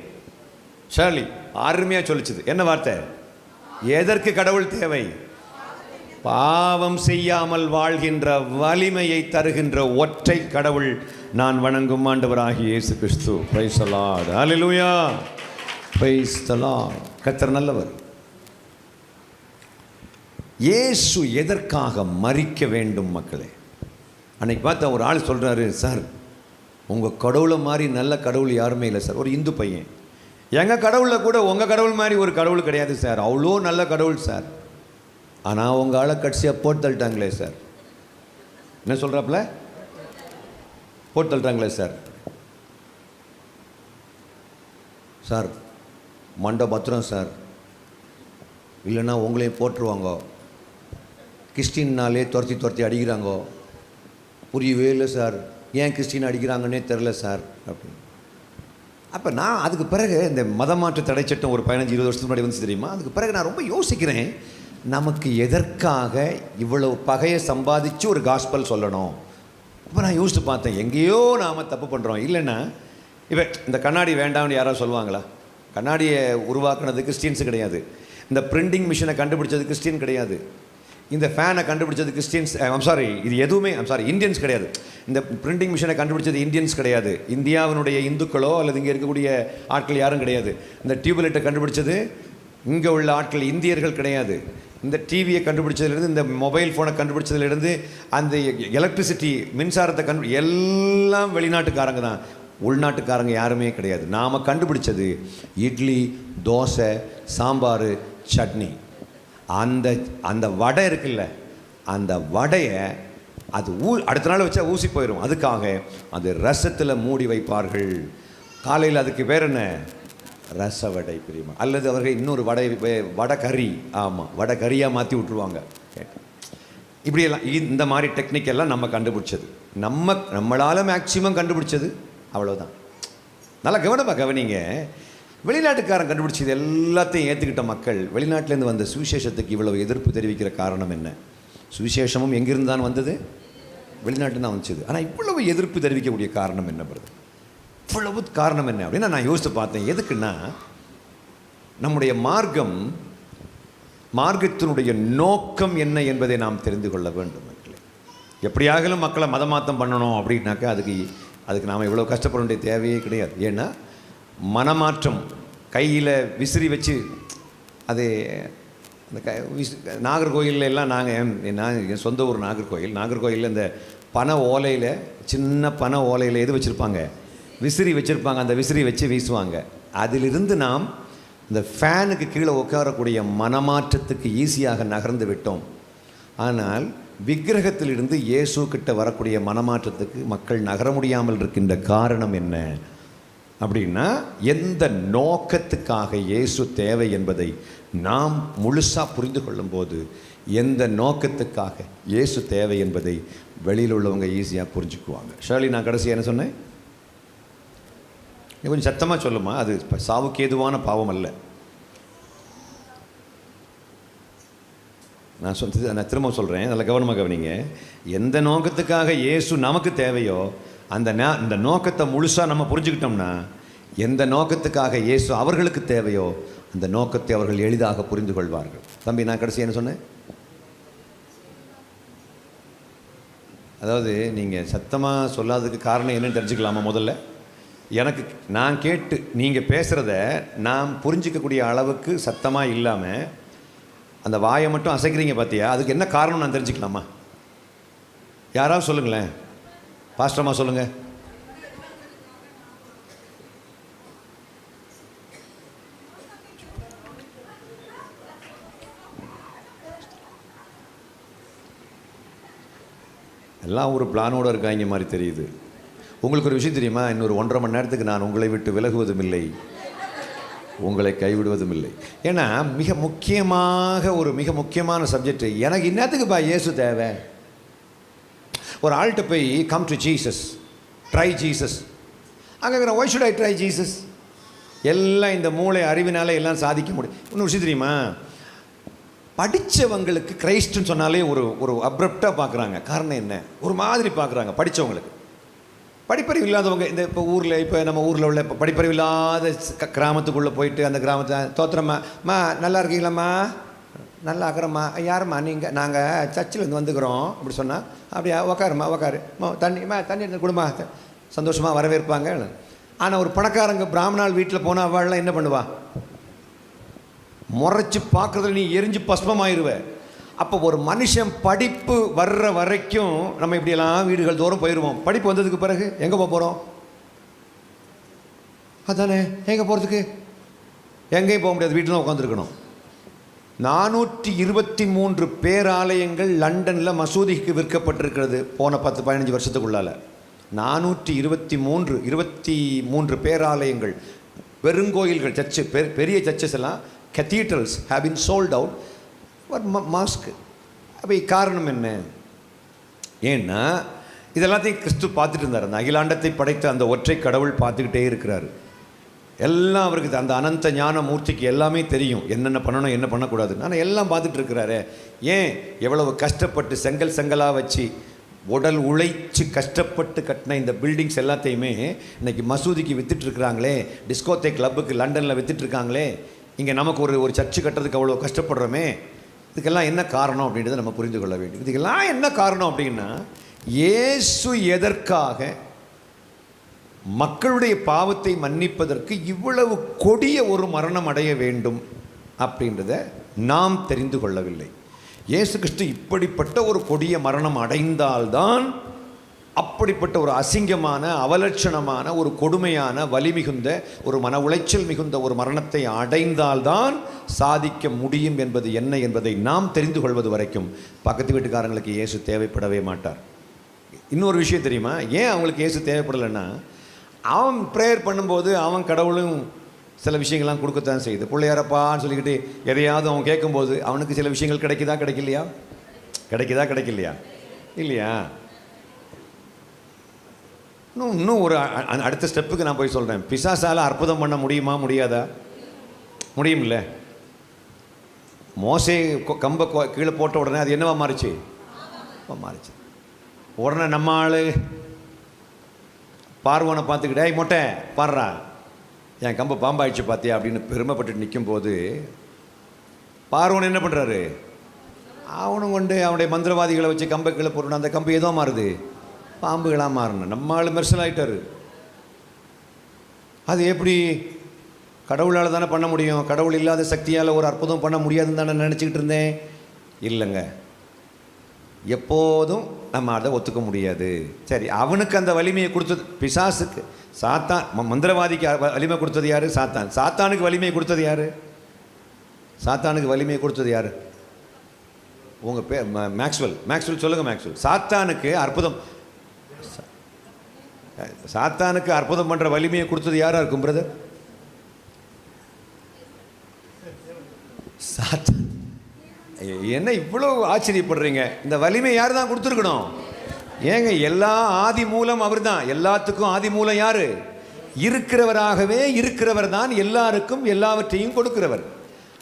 ஷர்லி. அருமையாக சொல்லிச்சுது. என்ன வார்த்தை? எதற்கு கடவுள் தேவை? பாவம் செய்யாமல் வாழ்கின்ற வலிமையை தருகின்ற ஒற்றை கடவுள் நான் வணங்கும் ஆண்டவராகிய இயேசு கிறிஸ்து. Praise the Lord. Hallelujah. Praise the Lord. கர்த்தர் நல்லவர். இயேசு எதற்காக மரிக்க வேண்டும் மக்களே? அன்னைக்கு பார்த்தா ஒரு ஆள் சொல்கிறாரு, சார் உங்கள் கடவுளை மாதிரி நல்ல கடவுள் யாருமே இல்லை சார். ஒரு இந்து பையன், எங்கள் கடவுளில் கூட உங்கள் கடவுள் மாதிரி ஒரு கடவுள் கிடையாது சார், அவ்வளோ நல்ல கடவுள் சார், ஆனால் உங்கள் ஆளை கடைசியாக போட்டு தள்ளிட்டாங்களே சார். என்ன சொல்கிறாப்புல? போட்டு தள்ளிட்டாங்களே சார். சார் மண்டை பத்திரம் சார், இல்லைன்னா உங்களையும் போட்டுருவாங்க, கிறிஸ்டின்னாலே துரத்தி அடிக்கிறாங்கோ, புரியவே இல்லை சார், ஏன் கிறிஸ்டின் அடிக்கிறாங்கன்னே தெரில சார் அப்படின்னு. அப்போ நான் அதுக்கு பிறகு இந்த மதமாற்ற தடை சட்டம் ஒரு 15-20 வருஷத்துக்கு முன்னாடி வந்து தெரியுமா, அதுக்கு பிறகு நான் ரொம்ப யோசிக்கிறேன், நமக்கு எதற்காக இவ்வளவு பகையை சம்பாதிச்சு ஒரு காஸ்பல் சொல்லணும்? அப்போ நான் யோசித்து பார்த்தேன், எங்கேயோ நாம் தப்பு பண்ணுறோம். இல்லைன்னா இப்போ இந்த கண்ணாடி வேண்டாம்னு யாராவது சொல்லுவாங்களா? கண்ணாடியை உருவாக்குனது கிறிஸ்டியன்ஸு கிடையாது, இந்த பிரிண்டிங் மிஷினை கண்டுபிடிச்சது கிறிஸ்டியன் கிடையாது, இந்த ஃபேனை கண்டுபிடிச்சது கிறிஸ்டியன்ஸ், இது எதுவுமே இந்தியன்ஸ் கிடையாது. இந்த பிரிண்டிங் மிஷினை கண்டுபிடிச்சது இந்தியன்ஸ் கிடையாது, இந்தியாவினுடைய இந்துக்களோ அல்லது இங்கே இருக்கக்கூடிய ஆட்கள் யாரும் கிடையாது. இந்த டியூப்லைட்டை கண்டுபிடிச்சது இங்கே உள்ள ஆட்கள் இந்தியர்கள் கிடையாது. இந்த டிவியை கண்டுபிடிச்சதுலேருந்து, இந்த மொபைல் ஃபோனை கண்டுபிடிச்சதுலேருந்து, அந்த எலக்ட்ரிசிட்டி மின்சாரத்தை எல்லாம் வெளிநாட்டுக்காரங்க தான், உள்நாட்டுக்காரங்க யாருமே கிடையாது. நாம் கண்டுபிடிச்சது இட்லி, தோசை, சாம்பார், சட்னி. அந்த வடை இருக்குல்ல, அந்த வடையை அது அடுத்த நாள் வச்சா ஊசி போயிடும், அதுக்காக அது ரசத்தில் மூடி வைப்பார்கள். காலையில் அதுக்கு பேர் என்ன? ரச வடை பிரியுமா? அல்லது அவர்கள் இன்னொரு வடை கறி, ஆமாம் வடை கறியாக மாற்றி விட்ருவாங்க. இப்படியெல்லாம் இந்த மாதிரி டெக்னிக்கெல்லாம் நம்ம கண்டுபிடிச்சது, நம்மளால் மேக்சிமம் கண்டுபிடிச்சது, அவ்வளோதான். நல்லா கவனிங்க. வெளிநாட்டுக்காரன் கண்டுபிடிச்சது எல்லாத்தையும் ஏற்றுக்கிட்ட மக்கள் வெளிநாட்டிலேருந்து வந்த சுவிசேஷத்துக்கு இவ்வளவு எதிர்ப்பு தெரிவிக்கிற காரணம் என்ன? சுவிசேஷமும் எங்கிருந்து தான் வந்தது? வெளிநாட்டு தான் வந்துச்சு. ஆனால் இவ்வளவு எதிர்ப்பு தெரிவிக்கக்கூடிய காரணம் என்ன வருது? இவ்வளவு காரணம் என்ன அப்படின்னா நான் யோசித்து பார்த்தேன். எதுக்குன்னா, நம்முடைய மார்க்கத்தினுடைய நோக்கம் என்ன என்பதை நாம் தெரிந்து கொள்ள வேண்டும் மக்களே. எப்படியாகலும் மக்களை மதமாற்றம் பண்ணணும் அப்படின்னாக்கா அதுக்கு நாம் இவ்வளோ கஷ்டப்பட வேண்டிய தேவையே கிடையாது. ஏன்னா மனமாற்றம் கையில் விசிறி வச்சு, அது அந்த நாகர்கோயிலில் எல்லாம் நான் என் சொந்த ஊர் நாகர்கோயிலில் இந்த பனை ஓலையில், சின்ன பனை ஓலையில் எது வச்சுருப்பாங்க? விசிறி வச்சுருப்பாங்க. அந்த விசிறி வச்சு வீசுவாங்க. அதிலிருந்து நாம் இந்த ஃபேனுக்கு கீழே உட்காரக்கூடிய மனமாற்றத்துக்கு ஈஸியாக நகர்ந்து விட்டோம். ஆனால் விக்கிரகத்திலிருந்து இயேசு கிட்ட வரக்கூடிய மனமாற்றத்துக்கு மக்கள் நகர முடியாமல் இருக்கின்ற காரணம் என்ன அப்படின்னா, எந்த நோக்கத்துக்காக இயேசு தேவை என்பதை நாம் முழுசாக புரிந்து கொள்ளும்போது, எந்த நோக்கத்துக்காக இயேசு தேவை என்பதை வெளியில் உள்ளவங்க ஈஸியாக புரிஞ்சுக்குவாங்க. ஷர்லி, நான் கடைசியாக என்ன சொன்னேன்? நீ கொஞ்சம் சத்தமாக சொல்லுமா. அது சாவுக்கு ஏதுவான பாவம் அல்ல. நான் திரும்ப சொல்கிறேன், நல்ல கவனமாக கவனிங்க. எந்த நோக்கத்துக்காக இயேசு நமக்கு தேவையோ அந்த நோக்கத்தை முழுசாக நம்ம புரிஞ்சுக்கிட்டோம்னா, எந்த நோக்கத்துக்காக இயேசு அவர்களுக்கு தேவையோ அந்த நோக்கத்தை அவர்கள் எளிதாக புரிந்து கொள்வார்கள். தம்பி, நான் கடைசி என்ன சொன்னேன்? அதாவது நீங்கள் சத்தமாக சொல்லாததுக்கு காரணம் என்னன்னு தெரிஞ்சுக்கலாமா? முதல்ல நான் கேட்டு நீங்கள் பேசுகிறத நான் புரிஞ்சிக்கக்கூடிய அளவுக்கு சத்தமாக இல்லாமல் அந்த வாயை மட்டும் அசைக்கிறீங்க பார்த்தியா, அதுக்கு என்ன காரணம் நான் தெரிஞ்சுக்கலாமா? யாராவது சொல்லுங்களேன். பாஸ்டர்மா சொல்லுங்கள். எல்லாம் ஒரு பிளானோடு இருக்காங்க மாதிரி தெரியுது. உங்களுக்கு ஒரு விஷயம் தெரியுமா? இன்னொரு 1.5 மணி நேரத்துக்கு நான் உங்களை விட்டு விலகுவதும் இல்லை, உங்களை கைவிடுவதும் இல்லை. ஏன்னா மிக முக்கியமான சப்ஜெக்ட். எனக்கு இன்னத்துக்குப்பா இயேசு தேவை? ஒரு ஆள்கிட்ட போய் come to Jesus, try Jesus அங்கே why should I try Jesus? எல்லாம் இந்த மூளை அறிவினால எல்லாம் சாதிக்க முடியும். இன்னும் விஷயம் தெரியுமா? படித்தவங்களுக்கு கிரைஸ்ட்னு சொன்னாலே ஒரு அப்ரப்டாக பார்க்குறாங்க. காரணம் என்ன? ஒரு மாதிரி பார்க்குறாங்க படித்தவங்களுக்கு. படிப்பறிவு இல்லாதவங்க, இந்த இப்போ ஊரில், இப்போ நம்ம ஊரில் உள்ள இப்போ படிப்பறிவு இல்லாத கிராமத்துக்குள்ளே போயிட்டு அந்த கிராமத்தை தோத்திரம்மா நல்லா இருக்கீங்களாம்மா, நல்லா ஆக்கிறம்மா, யாரும்மா நீங்கள், நாங்கள் சர்ச்சில் வந்துக்கிறோம் அப்படி சொன்னால், அப்படியா உக்காருமா உக்காரு, தண்ணி எடுத்து கொடுமா, சந்தோஷமாக வரவேற்பாங்க. ஆனால் ஒரு பணக்காரங்க பிராமணால் வீட்டில் போனால் அவள்லாம் என்ன பண்ணுவா? முறைச்சி பார்க்குறதுல நீ எரிஞ்சு பஸ்மமாயிருவ. அப்போ ஒரு மனுஷன் படிப்பு வர்ற வரைக்கும் நம்ம இப்படியெல்லாம் வீடுகள் தோறும் போயிடுவோம். படிப்பு வந்ததுக்கு பிறகு எங்கே போகிறோம்? அதானே, எங்கே போகிறதுக்கு? எங்கேயும் போக முடியாது, வீட்டில் தான் உட்காந்துருக்கணும். 423 பேராலயங்கள் லண்டனில் மசூதிக்கு விற்கப்பட்டிருக்கிறது போன 10-15 வருஷத்துக்குள்ளால். 423 பேராலயங்கள், பெருங்கோயில்கள், சர்ச்சு, பெரிய சர்ச்சஸ் எல்லாம், cathedrals have been sold out for mosque. அப்போ காரணம் என்ன? ஏன்னா இதெல்லாத்தையும் கிறிஸ்து பார்த்துட்டு இருந்தார். அந்த அகிலாண்டத்தை படைத்த அந்த ஒற்றை கடவுள் பார்த்துக்கிட்டே இருக்கிறார். எல்லாம் அவருக்கு அந்த அனந்த ஞான மூர்த்திக்கு எல்லாமே தெரியும், என்னென்ன பண்ணணும் என்ன பண்ணக்கூடாது. ஆனால் எல்லாம் பார்த்துட்டு இருக்கிறாரு. ஏன்? எவ்வளவு கஷ்டப்பட்டு செங்கல் செங்கலாக வச்சு உடல் உழைச்சி கஷ்டப்பட்டு கட்டின இந்த பில்டிங்ஸ் எல்லாத்தையுமே இன்றைக்கி மசூதிக்கு விற்றுட்ருக்குறாங்களே, டிஸ்கோத்தே கிளப்புக்கு லண்டனில் விற்றுட்ருக்காங்களே, இங்கே நமக்கு ஒரு சர்ச்சு கட்டுறதுக்கு அவ்வளோ கஷ்டப்படுறோமே, இதுக்கெல்லாம் என்ன காரணம் அப்படின்றத நம்ம புரிந்து கொள்ள வேண்டும். இதுக்கெல்லாம் என்ன காரணம் அப்படின்னா, இயேசு எதற்காக மக்களுடைய பாவத்தை மன்னிப்பதற்கு இவ்வளவு கொடிய ஒரு மரணம் அடைய வேண்டும் அப்படின்றத நாம் தெரிந்து கொள்ளவில்லை. இயேசு கிறிஸ்து இப்படிப்பட்ட ஒரு கொடிய மரணம் அடைந்தால்தான், அப்படிப்பட்ட ஒரு அசிங்கமான, அவலட்சணமான, ஒரு கொடுமையான, வலி மிகுந்த, ஒரு மன உளைச்சல் மிகுந்த ஒரு மரணத்தை அடைந்தால்தான் சாதிக்க முடியும் என்பது என்ன என்பதை நாம் தெரிந்து கொள்வது வரைக்கும் பக்கத்து வீட்டுக்காரங்களுக்கு இயேசு தேவைப்படவே மாட்டார். இன்னொரு விஷயம் தெரியுமா? ஏன் அவங்களுக்கு இயேசு தேவைப்படலைன்னா, அவன் ப்ரேயர் பண்ணும்போது அவன் கடவுளும் சில விஷயங்கள்லாம் கொடுக்கத்தான் செய்யுது. பிள்ளையாரப்பான்னு சொல்லிக்கிட்டு எதையாவது அவன் கேட்கும்போது அவனுக்கு சில விஷயங்கள் கிடைக்கலையா? இல்லையா? இன்னும் ஒரு அடுத்த ஸ்டெப்புக்கு நான் போய் சொல்கிறேன். பிசாசால் அற்புதம் பண்ண முடியுமா? முடியாதா? முடியும்ல. மோசே கம்பை கீழே போட்ட உடனே அது என்னவா மாறிச்சு? உடனே நம்ம ஆள் பார்வனை பார்த்துக்கிட்டே, மொட்டை பாடுறா, என் கம்பை பாம்பாயிடுச்சு பார்த்தியா அப்படின்னு பெருமைப்பட்டு நிற்கும் போது பார்வன் என்ன பண்ணுறாரு? அவனும் கொண்டு அவனுடைய மந்திரவாதிகளை வச்சு கம்பை கீழே போடணும். அந்த கம்பு ஏதோ மாறுது, பாம்புகளாக மாறணும். நம்ம ஆள் மெர்சல் ஆகிட்டார். அது எப்படி? கடவுளால் தானே பண்ண முடியும். கடவுள் இல்லாத சக்தியால் ஒரு அற்புதம் பண்ண முடியாதுன்னு தானே நினச்சிக்கிட்டு இருந்தேன். இல்லைங்க, எப்போதும் நம்ம அதை ஒத்துக்க முடியாது. சரி, அவனுக்கு அந்த வலிமையை கொடுத்தது பிசாசுக்கு. சாத்தான், மந்திரவாதிக்கு வலிமை கொடுத்தது யார்? சாத்தானுக்கு வலிமையை கொடுத்தது யார்? உங்கள் பேர் மேக்ஸ்வெல் சொல்லுங்கள். மேக்ஸ்வெல். சாத்தானுக்கு அற்புதம் பண்ணுற வலிமையை கொடுத்தது யாராக இருக்கும் பிரதர்? சாத்தான். என்ன இவ்வளோ ஆச்சரியப்படுறீங்க? இந்த வலிமை யார் தான் கொடுத்துருக்கணும்? ஏங்க, எல்லா ஆதி மூலம் அவர் தான். எல்லாத்துக்கும் ஆதி மூலம் யார்? இருக்கிறவராகவே இருக்கிறவர் தான். எல்லாருக்கும் எல்லாவற்றையும் கொடுக்கிறவர்.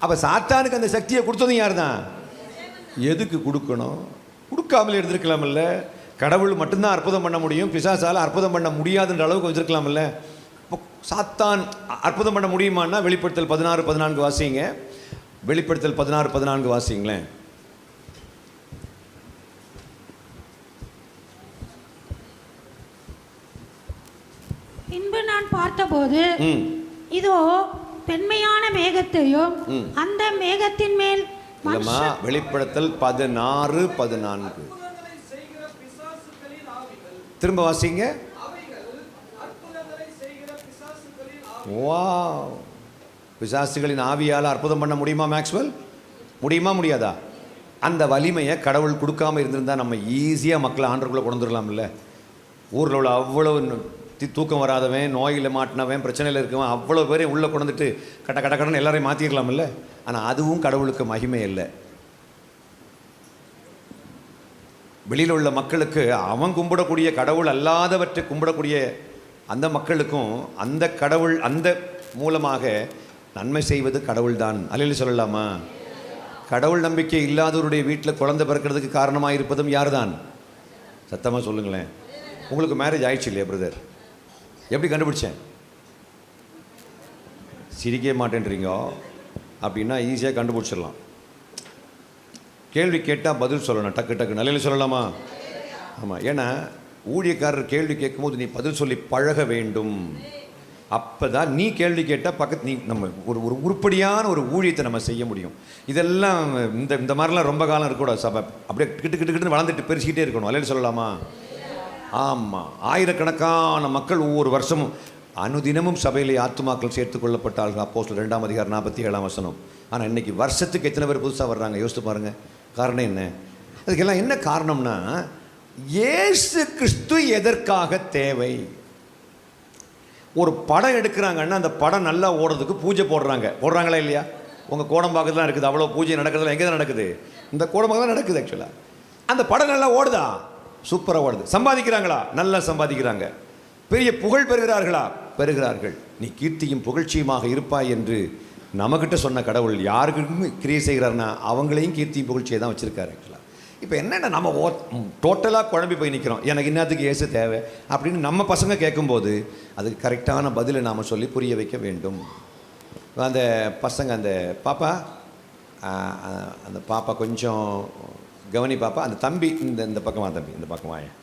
அப்போ சாத்தானுக்கு அந்த சக்தியை கொடுத்ததும் யார் தான்? எதுக்கு கொடுக்கணும்? கொடுக்காமலே இருந்திருக்கலாம்ல. கடவுள் மட்டும்தான் அற்புதம் பண்ண முடியும், பிசாசால் அற்புதம் பண்ண முடியாதுன்ற அளவுக்கு வச்சிருக்கலாம்ல. இப்போ சாத்தான் அற்புதம் பண்ண முடியுமான்னா வெளிப்படுத்தல் 16-14 வாசிங்க. வெளிப்படுத்தல் 16-14 வாசிங்களேன். பின்பு நான் பார்த்தபோது இதோ பெண்மையான மேகத்தையும் அந்த மேகத்தின் மேல் வெளிப்படுத்தல் 16-14 திரும்ப வாசிங்க. வாவ், பிசாசுகளின் ஆவியால் அற்புதம் பண்ண முடியுமா மேக்ஸ்வெல்? முடியுமா முடியாதா? அந்த வலிமையை கடவுள் கொடுக்காம இருந்திருந்தா நம்ம ஈஸியாக மக்களை ஆண்டருக்குள்ளே கொண்டு வந்துடலாம்ல. ஊரில் உள்ள அவ்வளவு தூக்கம் வராதவன், நோயில் மாட்டினவன், பிரச்சனையில் இருக்கவன் அவ்வளோ பேரையும் உள்ளே கொண்டு வந்துட்டு கடன்னு எல்லாரையும் மாற்றிருக்கலாம்ல. ஆனால் அதுவும் கடவுளுக்கு மகிமை இல்லை. வெளியில் உள்ள மக்களுக்கு அவன் கும்பிடக்கூடிய கடவுள் அல்லாதவற்றை கும்பிடக்கூடிய அந்த மக்களுக்கும் அந்த கடவுள் அந்த மூலமாக நன்மை செய்வது கடவுள்தான். அல்லேலூயா சொல்லலாமா? கடவுள் நம்பிக்கை இல்லாதவருடைய வீட்டில் குழந்தை பிறக்கிறதுக்கு காரணமாக இருப்பதும் யார் தான்? சத்தமாக சொல்லுங்களேன். உங்களுக்கு மேரேஜ் ஆயிடுச்சு இல்லையா பிரதர்? எப்படி கண்டுபிடிச்சேன்? சிரிக்கவே மாட்டேன்றீங்க அப்படின்னா ஈஸியாக கண்டுபிடிச்சிடலாம். கேள்வி கேட்டால் பதில் சொல்லணும், டக்கு டக்கு. நல்ல சொல்லலாமா? ஆமாம். ஏன்னா ஊழியக்காரர் கேள்வி கேட்கும்போது நீ பதில் சொல்லி பழக வேண்டும். அப்போ தான் நீ கேள்வி கேட்டால் நீ நம்ம ஒரு ஒரு உருப்படியான ஒரு ஊழியத்தை நம்ம செய்ய முடியும். இதெல்லாம் இந்த மாதிரிலாம் ரொம்ப காலம் இருக்கக்கூடாது. சபை அப்படியே கிட்டு வளர்ந்துட்டு பெருசிக்கிட்டே இருக்கணும். அல்லேலூயா சொல்லலாமா? ஆமாம். ஆயிரக்கணக்கான மக்கள் ஒவ்வொரு வருஷமும் அனுதினமும் சபையிலே ஆத்துமாக்கள் சேர்த்துக் கொள்ளப்பட்டார்கள். அப்போஸ்தலர் 2ஆம் அதிகாரம் 47ஆம் வசனம். ஆனால் இன்றைக்கி வருஷத்துக்கு எத்தனை பேர் புதுசாக வர்றாங்க? யோசித்து பாருங்கள். காரணம் என்ன? அதுக்கெல்லாம் என்ன காரணம்னா, இயேசு கிறிஸ்து எதற்காக தேவை? ஒரு படம் எடுக்கிறாங்கன்னா அந்த படம் நல்லா ஓடுறதுக்கு பூஜை போடுறாங்களா இல்லையா? உங்கள் கோடம்பாக்கத்தில் இருக்குது. அவ்வளோ பூஜை நடக்கிறதுல எங்கே தான் நடக்குது? இந்த கோடம்பாக்கம் தான் நடக்குது. ஆக்சுவலாக அந்த படம் நல்லா ஓடுதா? சூப்பராக ஓடுது. சம்பாதிக்கிறாங்களா? நல்லா சம்பாதிக்கிறாங்க. பெரிய புகழ் பெறுகிறார்களா? பெறுகிறார்கள். நீ கீர்த்தியும் புகழ்ச்சியுமாக இருப்பாய் என்று நம்மக்கிட்ட சொன்ன கடவுள் யாருக்கும் கிரியை செய்கிறாருன்னா அவங்களையும் கீர்த்தியும் புகழ்ச்சியை தான் வச்சுருக்காரு. ஆக்சுவலாக இப்போ என்னென்ன நம்ம டோட்டலாக குழம்பி போய் நிற்கிறோம். எனக்கு இன்னத்துக்கு இயேசு தேவை அப்படின்னு நம்ம பசங்க கேட்கும்போது அதுக்கு கரெக்டான பதிலை நாம் சொல்லி புரிய வைக்க வேண்டும். அந்த பசங்க அந்த பாப்பா கொஞ்சம் கவனி பாப்பா. அந்த தம்பி இந்த பக்கமாக தம்பி இந்த பக்கமாக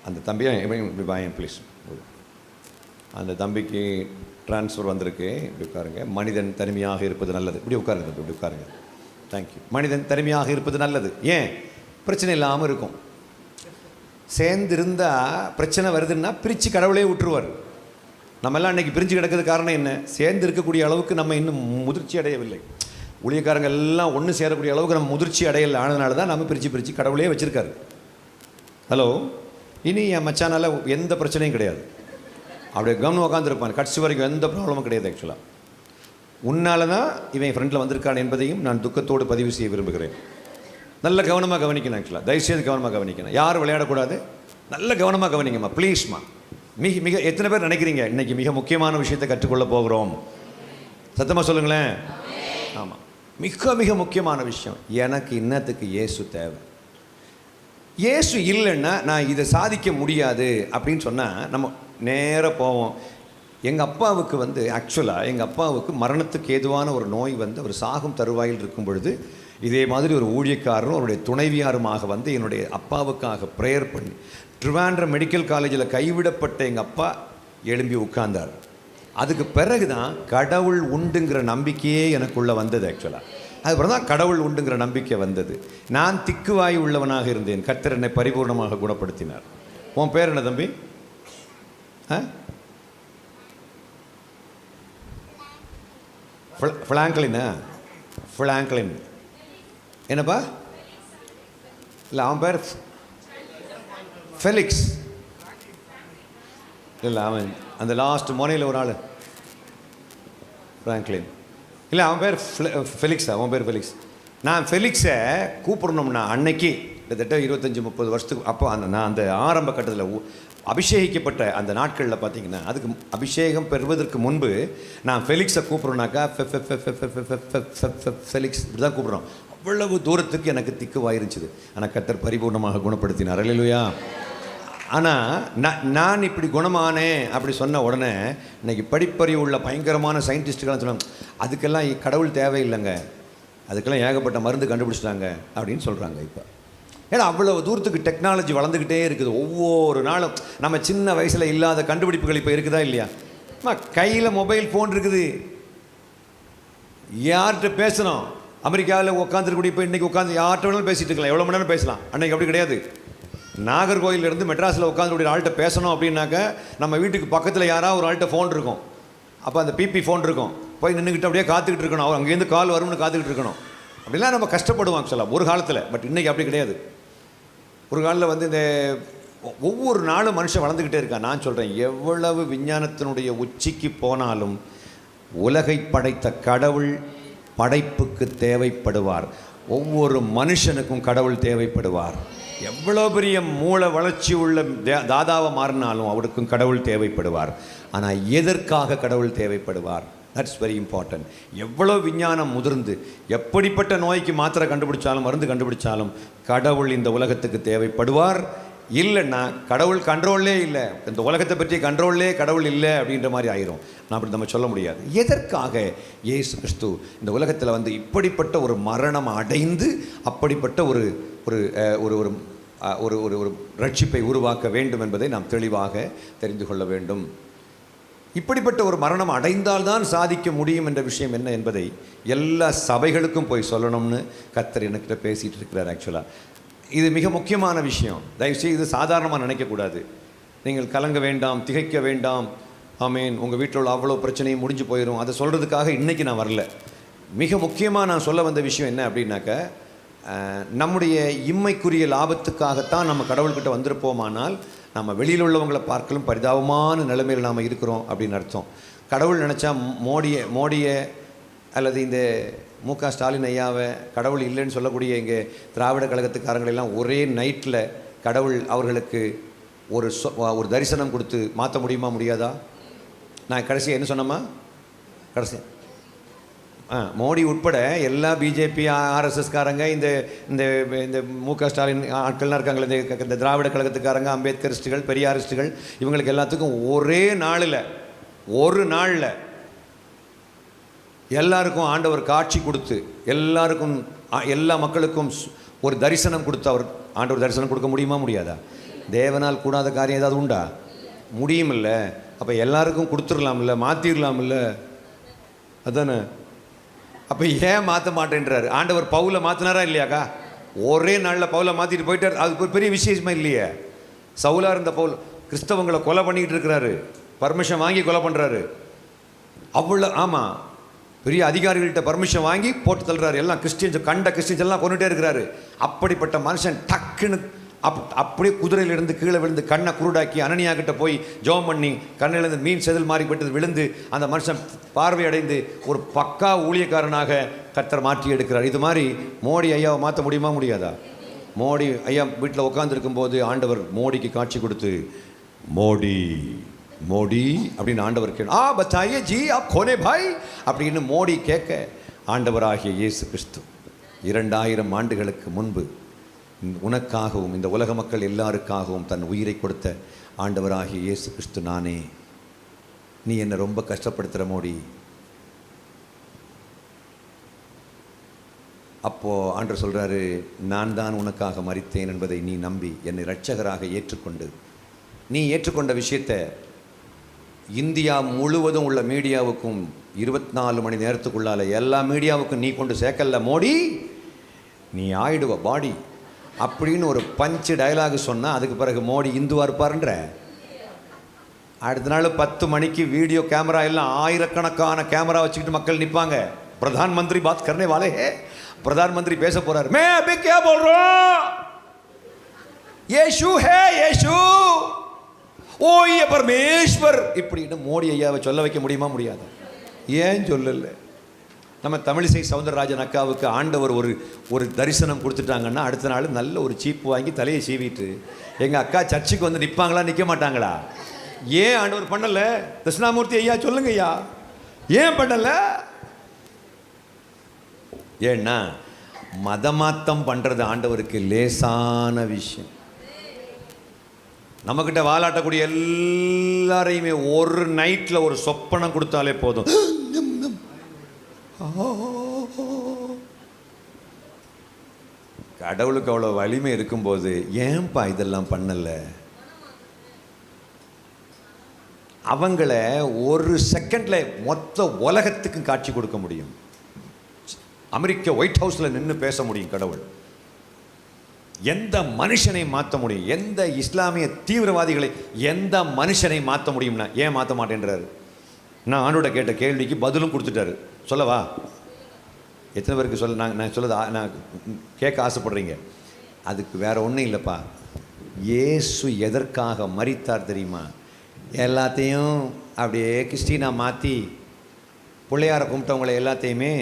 அந்த தம்பியை இப்படி வாயன் ப்ளீஸ். அந்த தம்பிக்கு ட்ரான்ஸ்ஃபர் வந்திருக்கு. இப்படி உட்காருங்க. மனிதன் தனிமையாக இருப்பது நல்லது. இப்படி உட்காருங்க தம்பி, இப்படி உட்காருங்க. தேங்க்யூ. மனிதன் தனிமையாக இருப்பது நல்லது. ஏன்? பிரச்சனை இல்லாமல் இருக்கும். சேர்ந்திருந்தால் பிரச்சனை வருதுன்னா பிரித்து கடவுளே விட்டுருவார். நம்மெல்லாம் இன்றைக்கி பிரிஞ்சு கிடக்கிறது காரணம் என்ன? சேர்ந்து இருக்கக்கூடிய அளவுக்கு நம்ம இன்னும் முதிர்ச்சி அடையவில்லை. ஊழியக்காரங்க எல்லாம் ஒன்று சேரக்கூடிய அளவுக்கு நம்ம முதிர்ச்சி அடையலை. ஆனதுனால தான் நம்ம பிரித்து கடவுளே வச்சுருக்காரு. ஹலோ, இனி என் மச்சானால் எந்த பிரச்சனையும் கிடையாது. அப்படியே கவனம் உட்காந்துருப்பான். கட்சி வரைக்கும் எந்த ப்ராப்ளமும் கிடையாது. ஆக்சுவலாக உன்னால தான் இவன் ஃப்ரெண்டில் வந்திருக்கான் என்பதையும் நான் துக்கத்தோடு பதிவு செய்ய விரும்புகிறேன். நல்ல கவனமாக கவனிக்கணும். ஆக்சுவலாக தயவுசெய்து கவனமாக கவனிக்கணும். யாரும் விளையாடக்கூடாது. நல்ல கவனமாக கவனிங்கம்மா ப்ளீஸ்மா. மிக எத்தனை பேர் நினைக்கிறீங்க இன்றைக்கி மிக முக்கியமான விஷயத்தை கற்றுக்கொள்ள போகிறோம்? சத்தமாக சொல்லுங்களேன். ஆமாம், மிக முக்கியமான விஷயம். எனக்கு இன்னத்துக்கு இயேசு தேவை. இயேசு இல்லைன்னா நான் இதை சாதிக்க முடியாது அப்படின்னு சொன்னால் நம்ம நேராக போவோம். எங்கள் அப்பாவுக்கு ஆக்சுவலாக எங்கள் அப்பாவுக்கு மரணத்துக்கு ஏதுவான ஒரு நோய் அவர் சாகும் தருவாயில் இருக்கும் பொழுது இதே மாதிரி ஒரு ஊழியக்காரரும் அவருடைய துணைவியாருமாக என்னுடைய அப்பாவுக்காக ப்ரேயர் பண்ணி ட்ரிவாண்ட்ரம் மெடிக்கல் காலேஜில் கைவிடப்பட்ட எங்கள் அப்பா எழும்பி உட்கார்ந்தார். அதுக்கு பிறகு தான் கடவுள் உண்டுங்கிற நம்பிக்கையே எனக்குள்ளே வந்தது. ஆக்சுவலாக அதுக்கப்புறம் தான் கடவுள் உண்டுங்கிற நம்பிக்கை வந்தது. நான் திக்குவாய் உள்ளவனாக இருந்தேன். கர்த்தர் என்னை பரிபூர்ணமாக குணப்படுத்தினார். உன் பேர் என்ன தம்பி? ஃப்ராங்க்லின் என்னப்பா? இல்லை, அவன் பேர் ஃபெலிக்ஸ். இல்லை, அவன் அந்த லாஸ்ட் மோனையில் ஒரு ஆள் ஃப்ராங்க்லின். இல்லை, அவன் பேர் ஃபெலிக்ஸா? அவன் பேர் ஃபெலிக்ஸ். நான் ஃபெலிக்ஸை கூப்பிடணும்னா அன்னைக்கு கிட்டத்தட்ட 25-30 வருஷத்துக்கு அப்போ நான் அந்த ஆரம்ப கட்டத்தில் அபிஷேகிக்கப்பட்ட அந்த நாட்களில் பார்த்தீங்கன்னா அதுக்கு அபிஷேகம் பெறுவதற்கு முன்பு நான் ஃபெலிக்ஸை கூப்பிட்றோன்னாக்கா ஃபெலிக்ஸ் இப்படி தான் கூப்பிட்றோம். அவ்வளவு தூரத்துக்கு எனக்கு திக்குவாயிருந்துச்சு. ஆனால் கர்த்தர் பரிபூர்ணமாக குணப்படுத்தினார். அல்லேலூயா. ஆனால் நான் இப்படி குணமானேன் அப்படி சொன்ன உடனே இன்றைக்கி படிப்பறிவு உள்ள பயங்கரமான சயின்டிஸ்ட்டுகள்லாம் சொன்னாங்க, அதுக்கெல்லாம் கடவுள் தேவையில்லைங்க, அதுக்கெல்லாம் ஏகப்பட்ட மருந்து கண்டுபிடிச்சிட்டாங்க அப்படின்னு சொல்கிறாங்க. இப்போ ஏன்னா அவ்வளோ தூரத்துக்கு டெக்னாலஜி வளர்ந்துக்கிட்டே இருக்குது. ஒவ்வொரு நாளும் நம்ம சின்ன வயசில் இல்லாத கண்டுபிடிப்புகள் இப்போ இருக்குதா இல்லையா? கையில் மொபைல் ஃபோன் இருக்குது. யார்கிட்ட பேசணும்? அமெரிக்காவில் உட்காந்துருக்கூடிய இப்போ இன்றைக்கி உட்காந்து யார்கிட்ட வேணாலும் பேசிகிட்டு இருக்கலாம். எவ்வளோ மணி நேரம் பேசலாம். அன்றைக்கி அப்படி கிடையாது. நாகர்கோயிலேருந்து மெட்ராஸில் உட்காந்துக்கூடிய ஆள்கிட்ட பேசணும் அப்படின்னாக்க நம்ம வீட்டுக்கு பக்கத்தில் யாராவது ஒரு ஆள்கிட்ட ஃபோன் இருக்கும். அப்போ அந்த பிபி ஃபோன் இருக்கும். போய் நின்றுக்கிட்டு அப்படியே காத்துக்கிட்டு இருக்கணும். அவர் அங்கேருந்து கால் வரும்னு காத்துக்கிட்டு இருக்கணும். அப்படிலாம் நம்ம கஷ்டப்படுவோம் சொல்லலாம் ஒரு காலத்தில். பட் இன்றைக்கி அப்படி கிடையாது. ஒரு காலில் இந்த ஒவ்வொரு நாளும் மனுஷன் வளர்ந்துக்கிட்டே இருக்கான். நான் சொல்கிறேன், எவ்வளவு விஞ்ஞானத்தினுடைய உச்சிக்கு போனாலும் உலகை படைத்த கடவுள் படைப்புக்கு தேவைப்படுவார். ஒவ்வொரு மனுஷனுக்கும் கடவுள் தேவைப்படுவார். எவ்வளோ பெரிய மூளை வளர்ச்சி உள்ள தாதாவை மாறினாலும் அவருக்கும் கடவுள் தேவைப்படுவார். ஆனால் எதற்காக கடவுள் தேவைப்படுவார்? That's very important. எவ்வளோ விஞ்ஞானம் முதிர்ந்து எப்படிப்பட்ட நோய்க்கு மாத்திரை கண்டுபிடிச்சாலும் மருந்து கண்டுபிடிச்சாலும் கடவுள் இந்த உலகத்துக்கு தேவைப்படுவார். இல்லைன்னா கடவுள் கண்ட்ரோல்லே இல்லை, இந்த உலகத்தை பற்றி கண்ட்ரோல்லே கடவுள் இல்லை அப்படின்ற மாதிரி ஆயிரும். நான் அப்படி நம்ம சொல்ல முடியாது. எதற்காக இயேசு கிறிஸ்து இந்த உலகத்தில் வந்து இப்படிப்பட்ட ஒரு மரணம் அடைந்து அப்படிப்பட்ட ஒரு ஒரு ஒரு ஒரு ஒரு ஒரு ஒரு ரட்சிப்பை உருவாக்க வேண்டும் என்பதை நாம் தெளிவாக தெரிந்து கொள்ள வேண்டும். இப்படிப்பட்ட ஒரு மரணம் அடைந்தால்தான் சாதிக்க முடியும் என்ற விஷயம் என்ன என்பதை எல்லா சபைகளுக்கும் போய் சொல்லணும்னு கர்த்தர் என்கிட்ட பேசிகிட்டு இருக்கிறார். ஆக்சுவலாக இது மிக முக்கியமான விஷயம். தயவுசெய்து இது சாதாரணமாக நினைக்கக்கூடாது. நீங்கள் கலங்க வேண்டாம், திகைக்க வேண்டாம். ஆமேன், உங்கள் வீட்டில் உள்ள அவ்வளோ பிரச்சனையும் முடிஞ்சு போயிடும். அதை சொல்கிறதுக்காக இன்றைக்கி நான் வரல. மிக முக்கியமாக நான் சொல்ல வந்த விஷயம் என்ன அப்படின்னாக்க, நம்முடைய இம்மைக்குரிய லாபத்துக்காகத்தான் நம்ம கடவுள்கிட்ட வந்திருப்போமானால் நம்ம வெளியில் உள்ளவங்களை பார்க்கலும் பரிதாபமான நிலைமையில் நாம் இருக்கிறோம் அப்படின்னு அர்த்தம். கடவுள் நினச்சா மோடியை அல்லது இந்த மு.க. ஸ்டாலின் ஐயாவை கடவுள் இல்லைன்னு சொல்லக்கூடிய இங்கே திராவிட கழகத்துக்காரங்களெல்லாம் ஒரே நைட்டில் கடவுள் அவர்களுக்கு ஒரு தரிசனம் கொடுத்து மாற்ற முடியுமா, முடியாதா? நான் கடைசியாக என்ன சொன்னோமா? கடைசி மோடி உட்பட எல்லா பிஜேபி ஆர்எஸ்எஸ்காரங்க இந்த இந்த இந்த மு.க. ஸ்டாலின் ஆட்கள்லாம் இருக்காங்களே, இந்த திராவிட கழகத்துக்காரங்க, அம்பேத்கரிஸ்டுகள், பெரியாரிஸ்டுகள், இவங்களுக்கு எல்லாத்துக்கும் ஒரே நாளில் ஒரு நாளில் எல்லாருக்கும் ஆண்டவர் காட்சி கொடுத்து எல்லாருக்கும் எல்லா மக்களுக்கும் ஒரு தரிசனம் கொடுத்து அவர் ஆண்டவர் தரிசனம் கொடுக்க முடியுமா, முடியாதா? தேவனால் கூடாத காரியம் ஏதாவது உண்டா? முடியுமில்ல. அப்போ எல்லாருக்கும் கொடுத்துடலாம்ல, மாற்றிடலாம்ல, அதானே? அப்போ ஏன் மாற்ற மாட்டேன்றாரு ஆண்டவர்? பவுலை மாற்றினாரா இல்லையாக்கா? ஒரே நாளில் பவுலை மாற்றிட்டு போயிட்டார். அதுக்கு ஒரு பெரிய விசேஷமா இல்லையே? சவுலாக இருந்த பவுல் கிறிஸ்தவங்களை கொலை பண்ணிக்கிட்டு இருக்கிறாரு, பர்மிஷன் வாங்கி கொலை பண்ணுறாரு. அவ்வளோ ஆமாம், பெரிய அதிகாரிகள்கிட்ட பர்மிஷன் வாங்கி போட்டு தள்ளுறாரு. எல்லாம் கிறிஸ்டியன்ஸ் எல்லாம் கொண்டுகிட்டே இருக்கிறாரு. அப்படிப்பட்ட மனுஷன் டக்குன்னு அப்படியே குதிரையிலிருந்து கீழே விழுந்து கண்ணை குருடாக்கி அனனியாக்கிட்ட போய் ஜெபம் பண்ணி கண்ணிலிருந்து மீன் செதில் மாறிப்பட்டது விழுந்து அந்த மனுஷன் பார்வை அடைந்து ஒரு பக்கா ஊழியக்காரனாக கர்த்தர் மாற்றி எடுக்கிறார். இது மாதிரி மோடி ஐயாவை மாற்ற முடியுமா, முடியாதா? மோடி ஐயா வீட்டில் உட்காந்துருக்கும் போது ஆண்டவர் மோடிக்கு காட்சி கொடுத்து மோடி மோடி அப்படின்னு ஆண்டவர் கேட்க, பத்தாயே ஜி ஆப் கோனே பாய் அப்படின்னு மோடி கேட்க, ஆண்டவராகிய இயேசு கிறிஸ்து 2000 ஆண்டுகளுக்கு முன்பு உனக்காகவும் இந்த உலக மக்கள் எல்லாருக்காகவும் தன் உயிரை கொடுத்த ஆண்டவராகிய இயேசு கிறிஸ்து நானே. நீ என்னை ரொம்ப கஷ்டப்படுத்துகிற மோடி. அப்போது ஆண்டவர் சொல்கிறாரு, நான் தான் உனக்காக மரித்தேன் என்பதை நீ நம்பி என்னை இரட்சகராக ஏற்றுக்கொண்டு, நீ ஏற்றுக்கொண்ட விஷயத்தை இந்தியா முழுவதும் உள்ள மீடியாவுக்கும் 24 மணி நேரத்துக்குள்ளால எல்லா மீடியாவுக்கும் நீ கொண்டு சேர்க்கல மோடி, நீ ஆயிடுவ பாடி அப்படின்னு ஒரு பஞ்சு டயலாக் சொன்னால் அதுக்கு பிறகு மோடி இந்துவாக இருப்பார்ன்ற. அடுத்த நாள் 10 மணிக்கு வீடியோ கேமரா எல்லாம் ஆயிரக்கணக்கான கேமரா வச்சுக்கிட்டு மக்கள் நிற்பாங்க. பிரதான் மந்திரி பாத் கர்னே வாலே ஹே, பிரதான் மந்திரி பேச போறாரு. மே அபி क्या बोल रहा हूं, यीशु है यीशु, ஓ ये परमेश्वर இப்படின்னு மோடி ஐயாவை சொல்ல வைக்க முடியுமா, முடியாது? ஏன் சொல்லல? நம்ம தமிழிசை சவுந்தரராஜன் அக்காவுக்கு ஆண்டவர் ஒரு தரிசனம் கொடுத்துட்டாங்கன்னா அடுத்த நாள் நல்ல ஒரு சீப்பு வாங்கி தலையை சீவிட்டு எங்கள் அக்கா சர்ச்சுக்கு வந்து நிற்பாங்களா, நிற்க மாட்டாங்களா? ஏன் ஆண்டவர் பண்ணல? தட்சிணாமூர்த்தி ஐயா சொல்லுங்க ஐயா, ஏன் பண்ணல? ஏன்னா மதமாத்தம் பண்ணுறது ஆண்டவருக்கு லேசான விஷயம். நம்மக்கிட்ட வாலாட்டக்கூடிய எல்லாரையுமே ஒரு நைட்டில் ஒரு சொப்பனம் கொடுத்தாலே போதும். கடவுளுக்கு அவ்வளோ வலிமை இருக்கும்போது ஏன்பா இதெல்லாம் பண்ணல? அவங்கள ஒரு செகண்ட்ல மொத்த உலகத்துக்கும் காட்சி கொடுக்க முடியும். அமெரிக்க ஒயிட் ஹவுஸில் நின்று பேச முடியும் கடவுள். எந்த மனுஷனை மாற்ற முடியும்? எந்த இஸ்லாமிய தீவிரவாதிகளை எந்த மனுஷனை மாற்ற முடியும்னா ஏன் மாற்ற மாட்டேன்றாரு? நான் ஆண்டோட கேட்ட கேள்விக்கு பதிலும் கொடுத்துட்டாரு. சொல்லவா? எத்தனை பேருக்கு சொல்ல நான் சொல்லது நான் கேட்க ஆசைப்படுறீங்க? அதுக்கு வேற ஒன்றும் இல்லைப்பா. இயேசு எதற்காக மரித்தார் தெரியுமா? எல்லாத்தையும் அப்படியே கிறிஸ்டினா மாற்றி பிள்ளையாரை கும்பிட்டவங்களை எல்லாத்தையுமே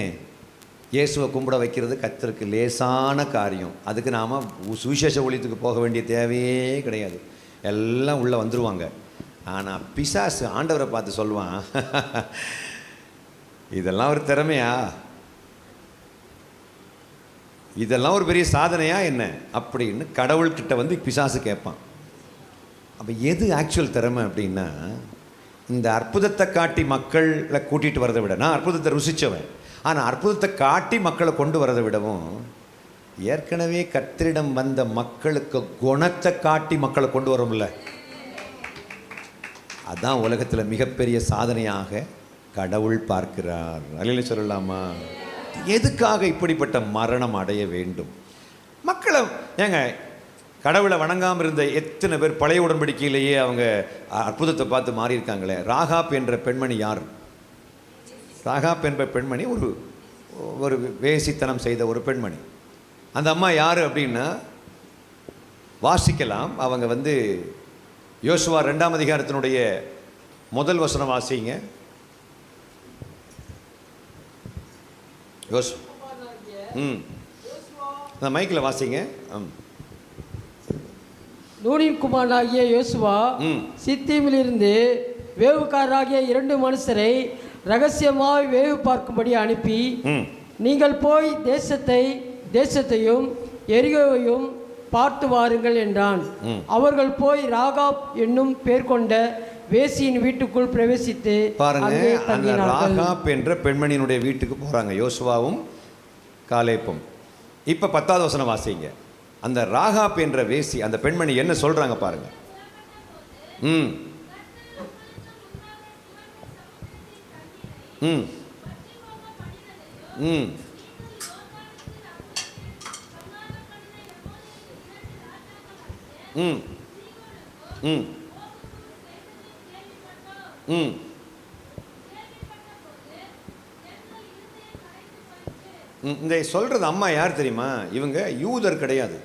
இயேசுவை கும்பிட வைக்கிறது கர்த்தருக்கு லேசான காரியம். அதுக்கு நாம் சுவிசேஷ ஊழியத்துக்கு போக வேண்டிய தேவையே கிடையாது, எல்லாம் உள்ளே வந்துடுவாங்க. ஆனால் பிசாசு ஆண்டவரை பார்த்து சொல்லுவான், இதெல்லாம் ஒரு திறமையா, இதெல்லாம் ஒரு பெரிய சாதனையா என்ன அப்படின்னு கடவுள்கிட்ட வந்து பிசாசு கேட்பான். அப்போ எது ஆக்சுவல் திறமை அப்படின்னா, இந்த அற்புதத்தை காட்டி மக்களை கூட்டிகிட்டு வரதை விட, நான் அற்புதத்தை ருசித்தவன், ஆனால் அற்புதத்தை காட்டி மக்களை கொண்டு வரதை விடவும் ஏற்கனவே கர்த்தரிடம் வந்த மக்களுக்கு குணத்தை காட்டி மக்களை கொண்டு வரோம்ல, அதான் உலகத்தில் மிகப்பெரிய சாதனையாக கடவுள் பார்க்கிறார். அல்லேலூயா சொல்லலாமா? எதுக்காக இப்படிப்பட்ட மரணம் அடைய வேண்டும்? மக்களை ஏங்க, கடவுளை வணங்காமல் இருந்த எத்தனை பேர் பழைய உடன்படிக்கையிலேயே அவங்க அற்புதத்தை பார்த்து மாறி இருக்காங்களே. ராகாப் என்ற பெண்மணி யார்? ராகாப் என்ற பெண்மணி ஒரு வேசித்தனம் செய்த ஒரு பெண்மணி. அந்த அம்மா யார் அப்படின்னா வாசிக்கலாம். அவங்க வந்து யோசுவா 2ஆம் அதிகாரத்தினுடைய முதல் வசனம் வாசிங்க. அந்த மைக்கில் வாசிங்க. நூனின் குமாரனாகிய யோசுவா சித்தீமிலிருந்து வேவுக்காரராகிய 2 மனுஷரை ரகசியமாய் வேவு பார்க்கும்படி அனுப்பி, நீங்கள் போய் தேசத்தையும் எரிகோவையும் பார்த்து வாருங்கள் என்றான். அவர்கள் போய் ராகாப் என்னும் பேர் கொண்ட வேசியின் வீட்டுக்குள் பிரவேசித்து பாருங்க, அந்த ராகாப் என்ற பெண்மணியினுடைய வீட்டுக்கு போறாங்க யோசுவாவும் காலேப்பும். இப்ப 10வது வசனம் வாசிங்க. அந்த ராகாப் என்ற வேசி, அந்த பெண்மணி என்ன சொல்றாங்க பாருங்க. ம் ம் ம் ம் ம் ம் இந்த சொல்கிறது அம்மா யார் தெரியுமா? இவங்க யூதர் கிடையாது.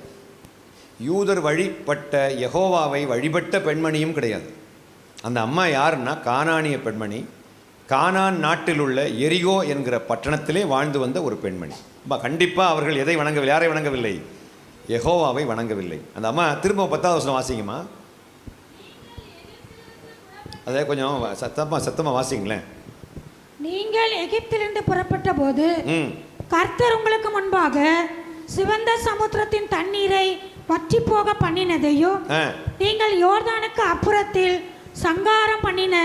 யூதர் வழிபட்ட யெகோவாவை வழிபட்ட பெண்மணியும் கிடையாது. அந்த அம்மா யாருன்னா கானானிய பெண்மணி. கானான் நாட்டில் உள்ள எரிகோ என்கிற பட்டணத்திலே வாழ்ந்து வந்த ஒரு பெண்மணி. கண்டிப்பாக அவர்கள் எதை வணங்கவில்லை? யாரை வணங்கவில்லை? யெகோவாவை வணங்கவில்லை. அந்த அம்மா திரும்ப 10வது வசனம் வாசிங்கம்மா. அதே கொஞ்சம் சத்தமாக வாசிங்களேன். நீங்கள் எகிப்திலிருந்து புறப்பட்ட போது கர்த்தர் உங்களுக்கு முன்பாக சிவந்த சமுத்திரத்தின் தண்ணீரை வற்றி போக பண்ணினதையும், நீங்கள் யோர்தானுக்கு அப்புறத்தில் சங்காரம் பண்ணின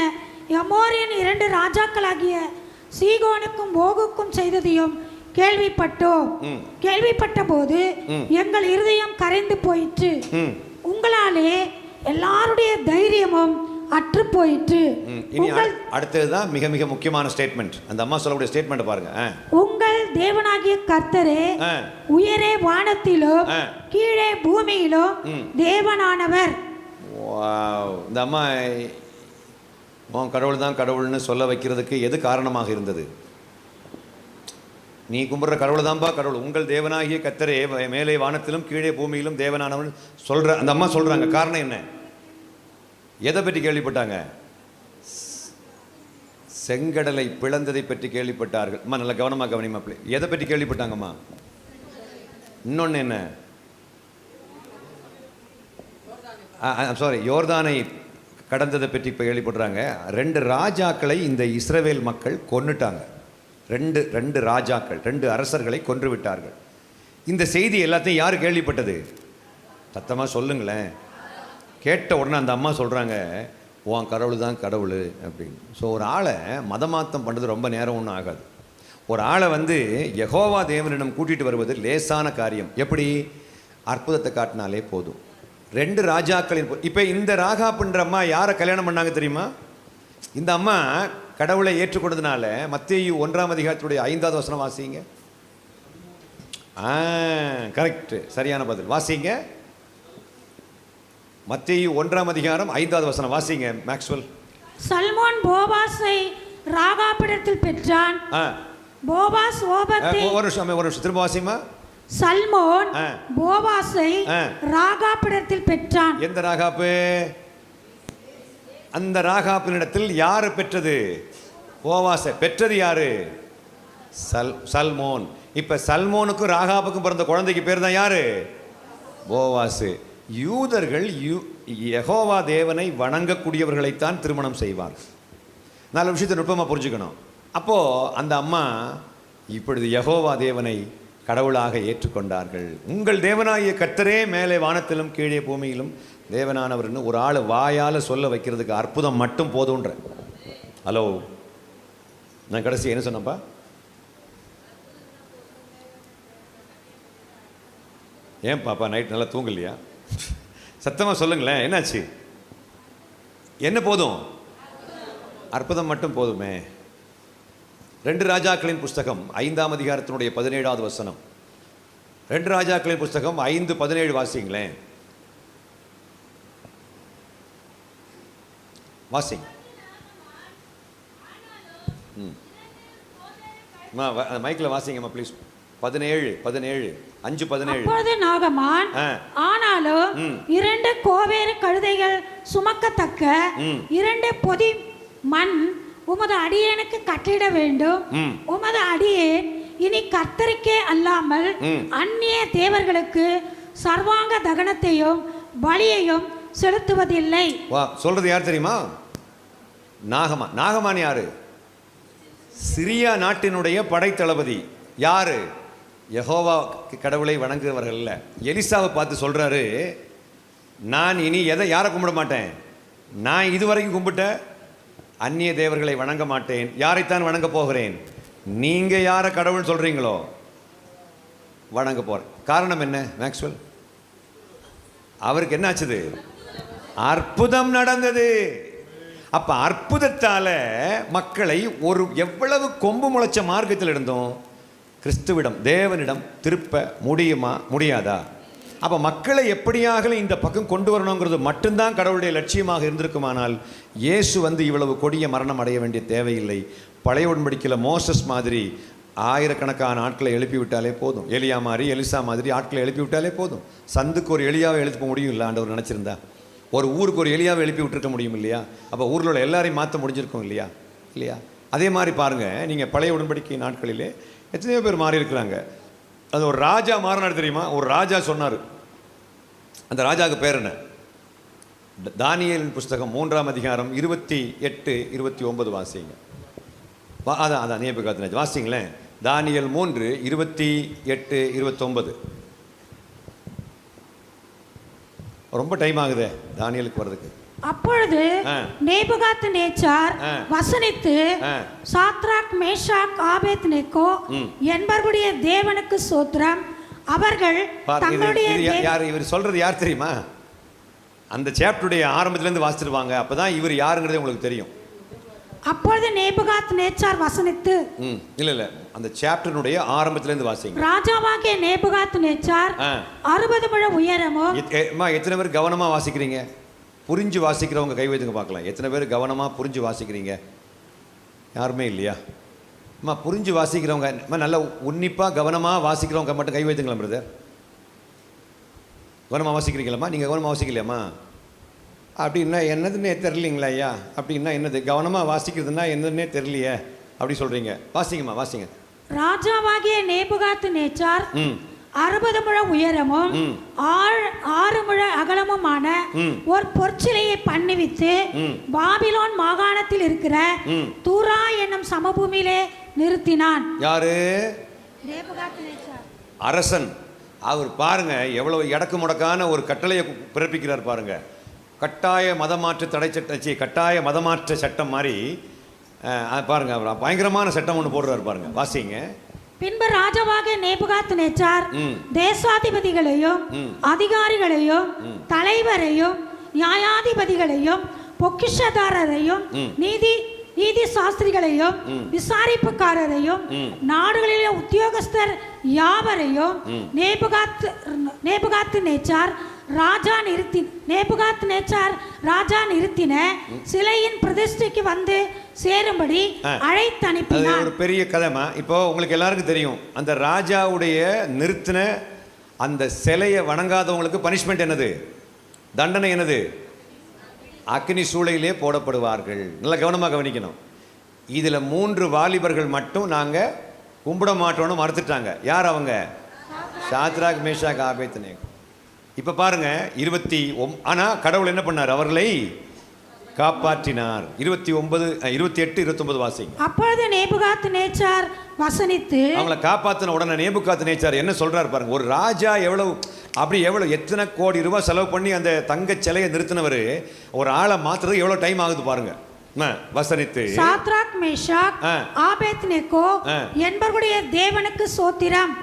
எமோரியன் 2 ராஜாக்களாகிய சீகோனுக்கும் ஓகுக்கும் செய்ததையும் கேள்விப்பட்ட போது எங்கள் இருதயம் கரைந்து போயிற்று. உங்களாலே எல்லாருடைய தைரியமும் அற்று போயிற்று. இனி அடுத்ததுதான் மிக மிக முக்கியமான ஸ்டேட்மெண்ட். அந்த அம்மா சொல்லக்கூடிய ஸ்டேட்மெண்ட் பாருங்க. உங்கள் தேவனாகிய கர்த்தரே உயரே வானத்திலும் கீழே பூமியிலும் தேவனானவர். இந்த அம்மா கடவுள் தான் கடவுள்னு சொல்ல வைக்கிறதுக்கு எது காரணமாக இருந்தது? நீ கும்பிட்ற கடவுள் தான்பா கடவுள், உங்கள் தேவனாகிய கர்த்தரே மேலே வானத்திலும் கீழே பூமியிலும் தேவனானவன் சொல்ற அந்த அம்மா சொல்றாங்க. காரணம் என்ன? எதை பற்றி கேள்விப்பட்டாங்க? செங்கடலை பிளந்ததை பற்றி கேள்விப்பட்டார்கள். அம்மா நல்ல கவனமாக கவனிமாப்பிள்ளை. எதை பற்றி கேள்விப்பட்டாங்கம்மா? இன்னொன்று என்ன? யோர்தானை கடந்ததை பற்றி இப்போ கேள்விப்படுறாங்க. 2 ராஜாக்களை இந்த இஸ்ரவேல் மக்கள் கொன்னுட்டாங்க. 2 ராஜாக்கள், 2 அரசர்களை கொன்று விட்டார்கள். இந்த செய்தி எல்லாத்தையும் யார் கேள்விப்பட்டது? சத்தமாக சொல்லுங்களேன். கேட்ட உடனே அந்த அம்மா சொல்கிறாங்க, உன் கடவுள் தான் கடவுள் அப்படின்னு. ஸோ ஒரு ஆளை மதமாத்தம் பண்ணுறது ரொம்ப நேரம் ஒன்றும் ஆகாது. ஒரு ஆளை வந்து யெகோவா தேவனிடம் கூட்டிகிட்டு வருவது லேசான காரியம். எப்படி? அற்புதத்தை காட்டினாலே போதும். 2 ராஜாக்களின் இப்போ இந்த ராகாப்ன்ற அம்மா யாரை கல்யாணம் பண்ணாங்க தெரியுமா? இந்த அம்மா கடவுளை ஏற்றுக்கொண்டதுனால மத்தேயு 1ஆம் அதிகாரத்துடைய 5வது வசனம் வாசிங்க. கரெக்ட், சரியான பதில். வாசிங்க. மத்தேயு 1ஆம் அதிகாரம் 5வது வசனம் வாசிங்க மேக்ஸ்வெல். சல்மோன் போவாஸை ராகாபிடத்தில் பெற்றான். போவாஸ் ஓபத்தை ஒரு நிமிஷம் திரும்ப வாசிமா. சல்மோன் போவாஸை ராகாபிடத்தில் பெற்றான். எந்த ராகாப்பு? அந்த ராகாப்பினிடத்தில் யாரு பெற்றது? போவாஸை பெற்றது யாரு? சல்மோன். இப்போ சல்மோனுக்கும் ராகாபுக்கும் பிறந்த குழந்தைக்கு பேர் தான் யாரு? போவாசு. யூதர்கள் யெகோவா தேவனை வணங்கக்கூடியவர்களைத்தான் திருமணம் செய்வார். நல்ல விஷயத்தை நுட்பமாக புரிஞ்சுக்கணும். அப்போது அந்த அம்மா இப்பொழுது யெகோவா தேவனை கடவுளாக ஏற்றுக்கொண்டார்கள். உங்கள் தேவனாகிய கர்த்தரே மேலே வானத்திலும் கீழே பூமியிலும் தேவனானவர்னு ஒரு ஆள் வாயால் சொல்ல வைக்கிறதுக்கு அற்புதம் மட்டும் போதுன்ற. ஹலோ, நான் கடைசி என்ன சொன்னப்பா? ஏன் பாப்பா நைட் நல்லா தூங்கலையா? சத்தமாக சொல்லுங்களேன், என்னாச்சு? என்ன போதும்? அற்புதம் மட்டும் போதுமே. 2 ராஜாக்களின் புஸ்தகம் 5ஆம் அதிகாரத்தினுடைய 17வது வசனம். 2 ராஜாக்களின் புஸ்தகம் 5:17 வாசிங்களேன். வாசிங்க. மைக்கில் வாசிங்கம்மா ப்ளீஸ். 17 5:17. அப்பொழுது நாகமான், ஆனாலும் 2 கோவேறு கழுதைகள் சுமக்கத்தக்க 2 பொதி மண் உமது அடியேனுக்கு கட்டிட வேண்டும். உமது அடியேன் இனி கர்த்தருக்கே அல்லாமல் அந்நிய தேவர்களுக்கு சர்வாங்க தகனத்தையும் பலியையும் செலுத்துவதில்லை. சொல்றது யார் தெரியுமா? நாகமான். நாகமான் யாரு? சிரியா நாட்டினுடைய படைத்தளபதி. யாரு? யெகோவா கடவுளை வணங்குறவர்கள் இல்லை. எலிசாவை பார்த்து சொல்றாரு, நான் இனி யாரை கும்பிட மாட்டேன். நான் இதுவரைக்கும் கும்பிட்ட அந்நிய தேவர்களை வணங்க மாட்டேன். யாரைத்தான் வணங்க போகிறேன்? நீங்க யாரை கடவுள் சொல்றீங்களோ வணங்க போறேன். காரணம் என்ன? மேக்ஸ்வெல் அவருக்கு என்ன ஆச்சுது? அற்புதம் நடந்தது. அப்ப அற்புதத்தால மக்களை ஒரு எவ்வளவு கொம்பு முளைச்ச மார்க்கத்தில் இருந்தோம் கிறிஸ்துவிடம் தேவனிடம் திருப்ப முடியுமா? முடியாதா? அப்போ மக்களை எப்படியாக இந்த பக்கம் கொண்டு வரணுங்கிறது மட்டும்தான் கடவுளுடைய லட்சியமாக இருந்திருக்குமானால் இயேசு இவ்வளவு கொடிய மரணம் அடைய வேண்டிய தேவையில்லை. பழைய உடன்படிக்கையில் மோசஸ் மாதிரி ஆயிரக்கணக்கான ஆட்களை எழுப்பி விட்டாலே போதும். எலியா மாதிரி எலிசா மாதிரி ஆட்களை எழுப்பி விட்டாலே போதும். சந்துக்கு ஒரு எலியாவை எழுப்ப முடியும் இல்லை ஆண்டவர் நினச்சிருந்தா? ஒரு ஊருக்கு ஒரு எலியாவை எழுப்பி விட்டுருக்க முடியும் இல்லையா? அப்போ ஊரில் உள்ள எல்லாரையும் மாற்ற முடிஞ்சிருக்கும் இல்லையா? இல்லையா? அதே மாதிரி பாருங்கள், நீங்கள் பழைய உடன்படிக்கை நாட்களிலே எத்தனையோ பேர் மாறி இருக்கிறாங்க. அது ஒரு ராஜா மாறினார் தெரியுமா? ஒரு ராஜா சொன்னார். அந்த ராஜாவுக்கு பேர் என்ன? தானியேலின் புஸ்தகம் 3ஆம் அதிகாரம் 28, 29 வாசிங்க. அதான் நேபுகாத்நேச்சர் வாசிங்களேன். தானியேல் 3, 28, 29. ரொம்ப டைம் ஆகுதே தானியேலுக்கு வர்றதுக்கு. அப்பொழுது நேபுகாத்நேச்சார் வசனித்து சாத்ராக் மேஷாக் ஆபேத்நேகோ என்பவருடைய தேவனுக்கு ஸ்தோத்திரம், அவர்கள் தங்களுடைய யார் இவர் சொல்றது யார் தெரியுமா? அந்த சாப்டருடைய ஆரம்பத்திலிருந்து வாசிச்சிருவாங்க. அப்பதான் இவர் யாருங்கிறதே உங்களுக்கு தெரியும். அப்பொழுது நேபுகாத்நேச்சார் வசனித்து இல்ல அந்த சாப்டருடைய ஆரம்பத்திலிருந்து வாசிங்க. ராஜாவாகிய நேபுகாத்நேச்சார் 60 முழ உயரமும். எத்தனை பேர் கவனமா வாசிக்கிறீங்க? புரிஞ்சு வாசிக்கிறவங்க கை வைத்துங்க பார்க்கலாம். எத்தனை பேர் கவனமா புரிஞ்சு வாசிக்கிறீங்க? யாருமே இல்லையா? அம்மா புரிஞ்சு வாசிக்கிறவங்க, நல்ல உன்னிப்பாக கவனமாக வாசிக்கிறவங்க மட்டும் கை வைத்துங்களா பிரதர்? கவனமாக வாசிக்கிறீங்களாம்மா? நீங்கள் கவனமாக வாசிக்கலையாம்மா? அப்படின்னா என்னதுன்னே தெரியலீங்களா ஐயா? அப்படின்னா என்னது கவனமாக வாசிக்கிறதுனா என்னதுன்னே தெரியலையே அப்படி சொல்கிறீங்க. வாசிங்கம்மா வாசிங்க. ராஜாவாகிய நேபுகாத்நேச்சார் 60 முழ உயரமும் 6 முழ அகலமுமான ஒரு பொற்சிலையை பண்ணுவித்து பாபிலோன் மாகாணத்தில் இருக்கிற தூரா என்னும் சமபூமியிலே நிறுத்தினான். யாரு? நேபுகாத்நேச்சார் அரசன். அவர் பாருங்க எவ்வளவு எடக்கு முடக்கான ஒரு கட்டளையை பிறப்பிக்கிறார் பாருங்க. கட்டாய மதமாற்ற தடை சட்டம், கட்டாய மதமாற்ற சட்டம் மாதிரி பாருங்க. அவர் பயங்கரமான சட்டம் ஒன்று போடுறாரு பாருங்க. வாசிங்க. பின்பு ராஜாவாகிய நேபுகாத்நேச்சார் தேசாதிபதிகளையும் அதிகாரிகளையும் தலைவரையும் நியாயாதிபதிகளையும் பொக்கிஷதாரரையும் நீதி சாஸ்திரிகளையும் விசாரிப்புக்காரரையும் நாடுகளிலே உத்தியோகஸ்தர் யாவரையும் நேபுகாத்நேச்சார் ராஜா நிறுத்தின சிலையின் பிரதிஷ்டைக்கு வந்து சேரும்படி அழைத்து அனுப்பினார். ஒரு பெரிய கதைமா. இப்போ உங்களுக்கு எல்லாருக்கும் தெரியும், அந்த ராஜாவுடைய நிறுத்தின அந்த சிலையை வணங்காதவங்களுக்கு பனிஷ்மெண்ட் என்னது? தண்டனை என்னது? அக்னி சூளையிலே போடப்படுவார்கள். நல்லா கவனமாக கவனிக்கணும். இதில் 3 வாலிபர்கள் மட்டும் நாங்கள் கும்பிட மாட்டோன்னு மறுத்துட்டாங்க. யார் அவங்க? Shadrach Meshach Abednego. இப்போ பாருங்க 29. கடவுள் என்ன பண்ணார்? அவர்களை காப்பாற்றினார். 28 29 வாசிங்க. அப்பொழுது நேபுகாத்நேச்சார் வசனித்து, அவங்கள காப்பாற்றின உடனே நேபுகாத்நேச்சார் என்ன சொல்றாரு பாருங்க. ஒரு ராஜா எவ்வளவு எத்தனை கோடி ரூபாய் செலவு பண்ணி அந்த தங்க சிலையை நிறுத்தினவர் ஒரு ஆளை மாத்துறது எவ்வளவு டைம் ஆகுது பாருங்க. வசனித்து, சாத்ராக் மேஷாக் ஆபேத்நேகோ என்பவருடைய தேவனுக்கு சோத்திரம்.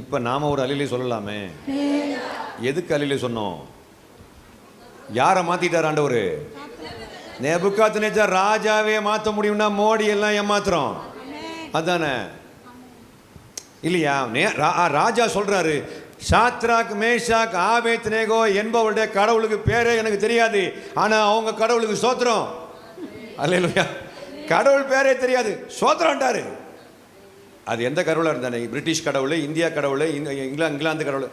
இப்ப நாம ஒரு அலிலே சொல்லலாமே. எதுக்கு அலிலே சொன்னோம்? யாரை மாத்திட்டார் ஆண்டவர்? நேபுகாத்நேச்சார் ராஜாவே மாற்ற முடியும்னா மோடி எல்லாம் ஏமாத்துறோம் அதானே இல்லையா? ராஜா சொல்றாரு, சாத்ராக் மேஷாக் ஆபேத்நேகோ என்பவருடைய கடவுளுக்கு பேரே எனக்கு தெரியாது, ஆனா அவங்க கடவுளுக்கு சோத்திரம். அல்லேலூயா. கடவுள் பேரே தெரியாது, சோத்திரம்ட்டாரு. அது எந்த கடவுளா இருந்தானே, பிரிட்டிஷ் கடவுள், இந்தியா கடவுள், இங்கிலாந்து கடவுள்,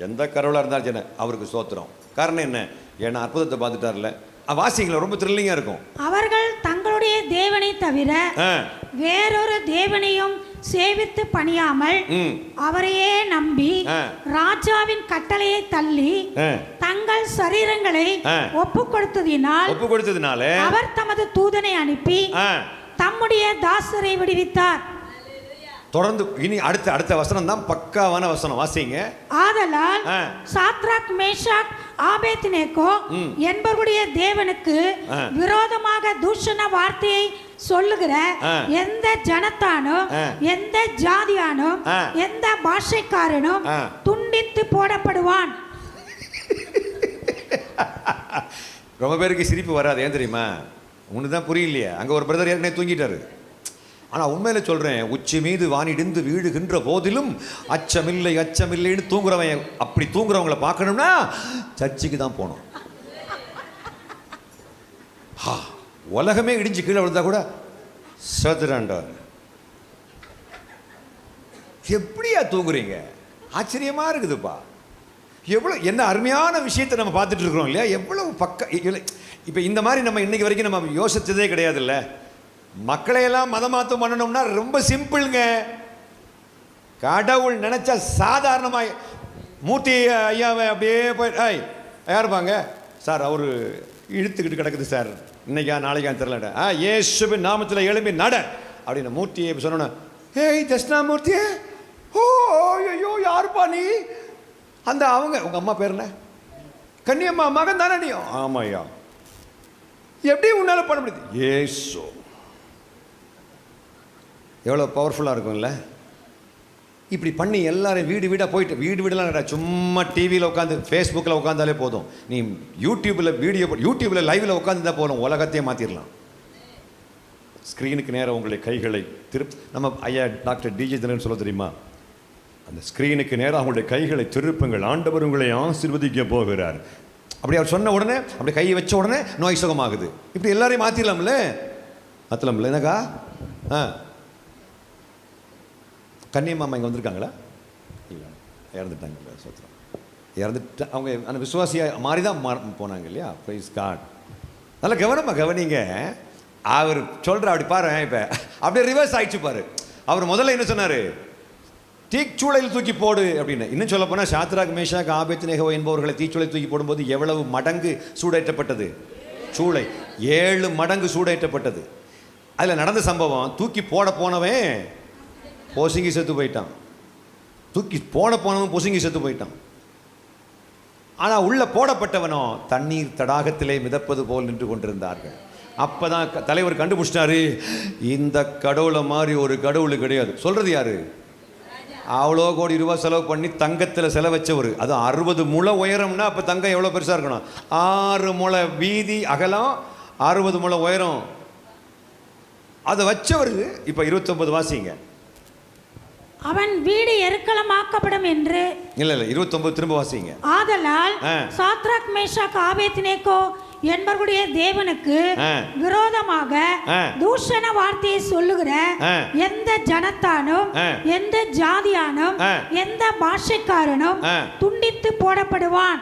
எந்த கடவுளா இருந்தாலும் அவருக்கு சோத்திரம். காரணம் என்ன? ஏன்னா அற்புதத்தை பார்த்துட்டார்ல. வாசிங்கள ரொம்ப த்ரில்லிங்கா இருக்கும். அவர்கள் தங்களுடைய தேவனை தவிர வேறொரு தேவனையும் சேவித்து பணியாமல் அவரையே நம்பி ராஜாவின் கட்டளையை தள்ளி தங்கள் சரீரங்களை ஒப்பு கொடுத்ததினால் அவர் தமது தூதனை அனுப்பி தம்முடைய தாசரை விடுவித்தார். தொடர்ந்து இனி அடுத்த வசனம் தான் பக்காவான வசனம். வாசிங்க. ஆதலால் சாத்ராக் மேஷாக் ஆபேத்நேகோ என்பவருடைய தேவனுக்கு விரோதமாக தூஷண வார்த்தையை சொல்லுகிற எந்த ஜனத்தானும் எந்த ஜாதியானும் எந்த பாஷைக்காரனும் துண்டித்து போடப்படுவான். ரொம்ப பேருக்கு சிரிப்பு வராது. ஏன் தெரியுமா? உனக்கு தான் புரியலையே. அங்க ஒரு பிரதர் ஏற்கனவே தூங்கிட்டாரு. ஆனால் உண்மையில சொல்கிறேன், உச்சி மீது வானிடிந்து வீழுகின்ற போதிலும் அச்சமில்லைன்னு தூங்குறவன், அப்படி தூங்குறவங்களை பார்க்கணும்னா சர்ச்சுக்கு தான் போகணும். உலகமே இடிஞ்சு கீழே விழுந்தா கூட சதுராண்டார். எப்படியா தூங்குறீங்க? ஆச்சரியமா இருக்குதுப்பா. என்ன அருமையான விஷயத்தை நம்ம பார்த்துட்டு இருக்கிறோம் இல்லையா? எவ்வளவு இப்போ இந்த மாதிரி நம்ம இன்னைக்கு வரைக்கும் நம்ம யோசிச்சதே கிடையாதுல்ல. மக்களையெல்லாம் மதமாற்றம் பண்ணணும்னா ரொம்ப சிம்பிள்ங்க. கடவுள் நினைச்சா சாதாரணமாய் மூர்த்தி ஐயாவை அப்படியே போய் யாருப்பாங்க சார், அவரு இழுத்துக்கிட்டு கிடக்குது சார், இன்னைக்கா நாளைக்கா தெரியல, இயேசுவின் நாமத்தில் எழும்பி நட அப்படின்னு மூர்த்தியை சொன்ன, ஏய் தட்சிணாமூர்த்தியே, ஓ ஐயோ யாருப்பா நீ? அந்த அவங்க உங்க அம்மா பேர் என்ன? கன்னியம்மா மகன் தானே நீ? ஆமாய்யா. எப்படி உன்னால பண்ண முடியுது? ஏசு. எவ்வளோ பவர்ஃபுல்லாக இருக்கும்ல. இப்படி பண்ணி எல்லாரும் வீடாக போயிட்டு, வீடெல்லாம் சும்மா டிவியில் உட்காந்து ஃபேஸ்புக்கில் உட்காந்தாலே போதும். நீ யூடியூப்பில் லைவில் உட்காந்துதான் போதும், உலகத்தையே மாற்றிடலாம். ஸ்க்ரீனுக்கு நேரம் உங்களுடைய கைகளை நம்ம ஐயா டாக்டர் டிஜே தினகரன் சொல்ல தெரியுமா? அந்த ஸ்க்ரீனுக்கு நேரம் அவங்களுடைய கைகளை திருப்புங்கள், ஆண்டவர் உங்களை ஆசீர்வதிக்க போகிறார். அப்படி அவர் சொன்ன உடனே அப்படி கையை வச்ச உடனே நோய் சுகமாகுது. இப்படி எல்லாரையும் மாற்றிடலாம்ல. என்னக்கா? கன்னியம்மா இங்கே வந்திருக்காங்களா? இல்லை, இறந்துட்டாங்களா? சோத்திரம். இறந்துட்டு அவங்க அந்த விசுவாசியாக மாறி தான் போனாங்க இல்லையா? Prize got. நல்லா கவனிங்க. அவர் சொல்கிற அப்படி பாரு, இப்போ அப்படியே ரிவர்ஸ் ஆயிடுச்சு பாரு. அவர் முதல்ல என்ன சொன்னார்? தீச்சூளையில் தூக்கி போடு அப்படின்னு. இன்னும் சொல்ல போனால் சாத்ராக் மேஷாக் ஆபேத்நேகோ என்பவர்களை தீச்சூளை தூக்கி போடும்போது எவ்வளவு மடங்கு சூடேற்றப்பட்டது? சூளை 7 மடங்கு சூடேற்றப்பட்டது. அதில் நடந்த சம்பவம், தூக்கி போனவன் பொசுங்கி செத்து போயிட்டான். தூக்கி போனவன் பொசுங்கி செத்து போயிட்டான். ஆனால் உள்ள போடப்பட்டவனோ தண்ணீர் தடாகத்திலே மிதப்பது போல் நின்று கொண்டிருந்தார்கள். அப்பதான் தலைவர் கண்டுபிடிச்சிட்டாரு, இந்த கடவுளை மாதிரி ஒரு கடவுள் கிடையாது. சொல்றது யாரு? அவ்வளோ கோடி ரூபாய் செலவு பண்ணி தங்கத்தில் செலவு வச்சவர். அது 60 முழ உயரம்னா அப்போ தங்கம் எவ்வளோ பெருசாக இருக்கணும்? 6 முழ வீதி அகலம், 60 முழ உயரம். அதை வச்சவர். இப்போ 29 வாசிங்க. அவன் வீடு எருக்களமாக்கப்படும் என்று. இல்ல 29 திரும்ப வாசிங்க. ஆதலால் சாத்ராக் மேஷாக் ஆபேத்நேகோ என்பவருடைய தேவனுக்கு விரோதமாக தூஷண வார்த்தையை சொல்லுகிற எந்த ஜனத்தானும் எந்த ஜாதியானும் எந்த பாஷைக்காரனும் துண்டித்து போடப்படுவான்.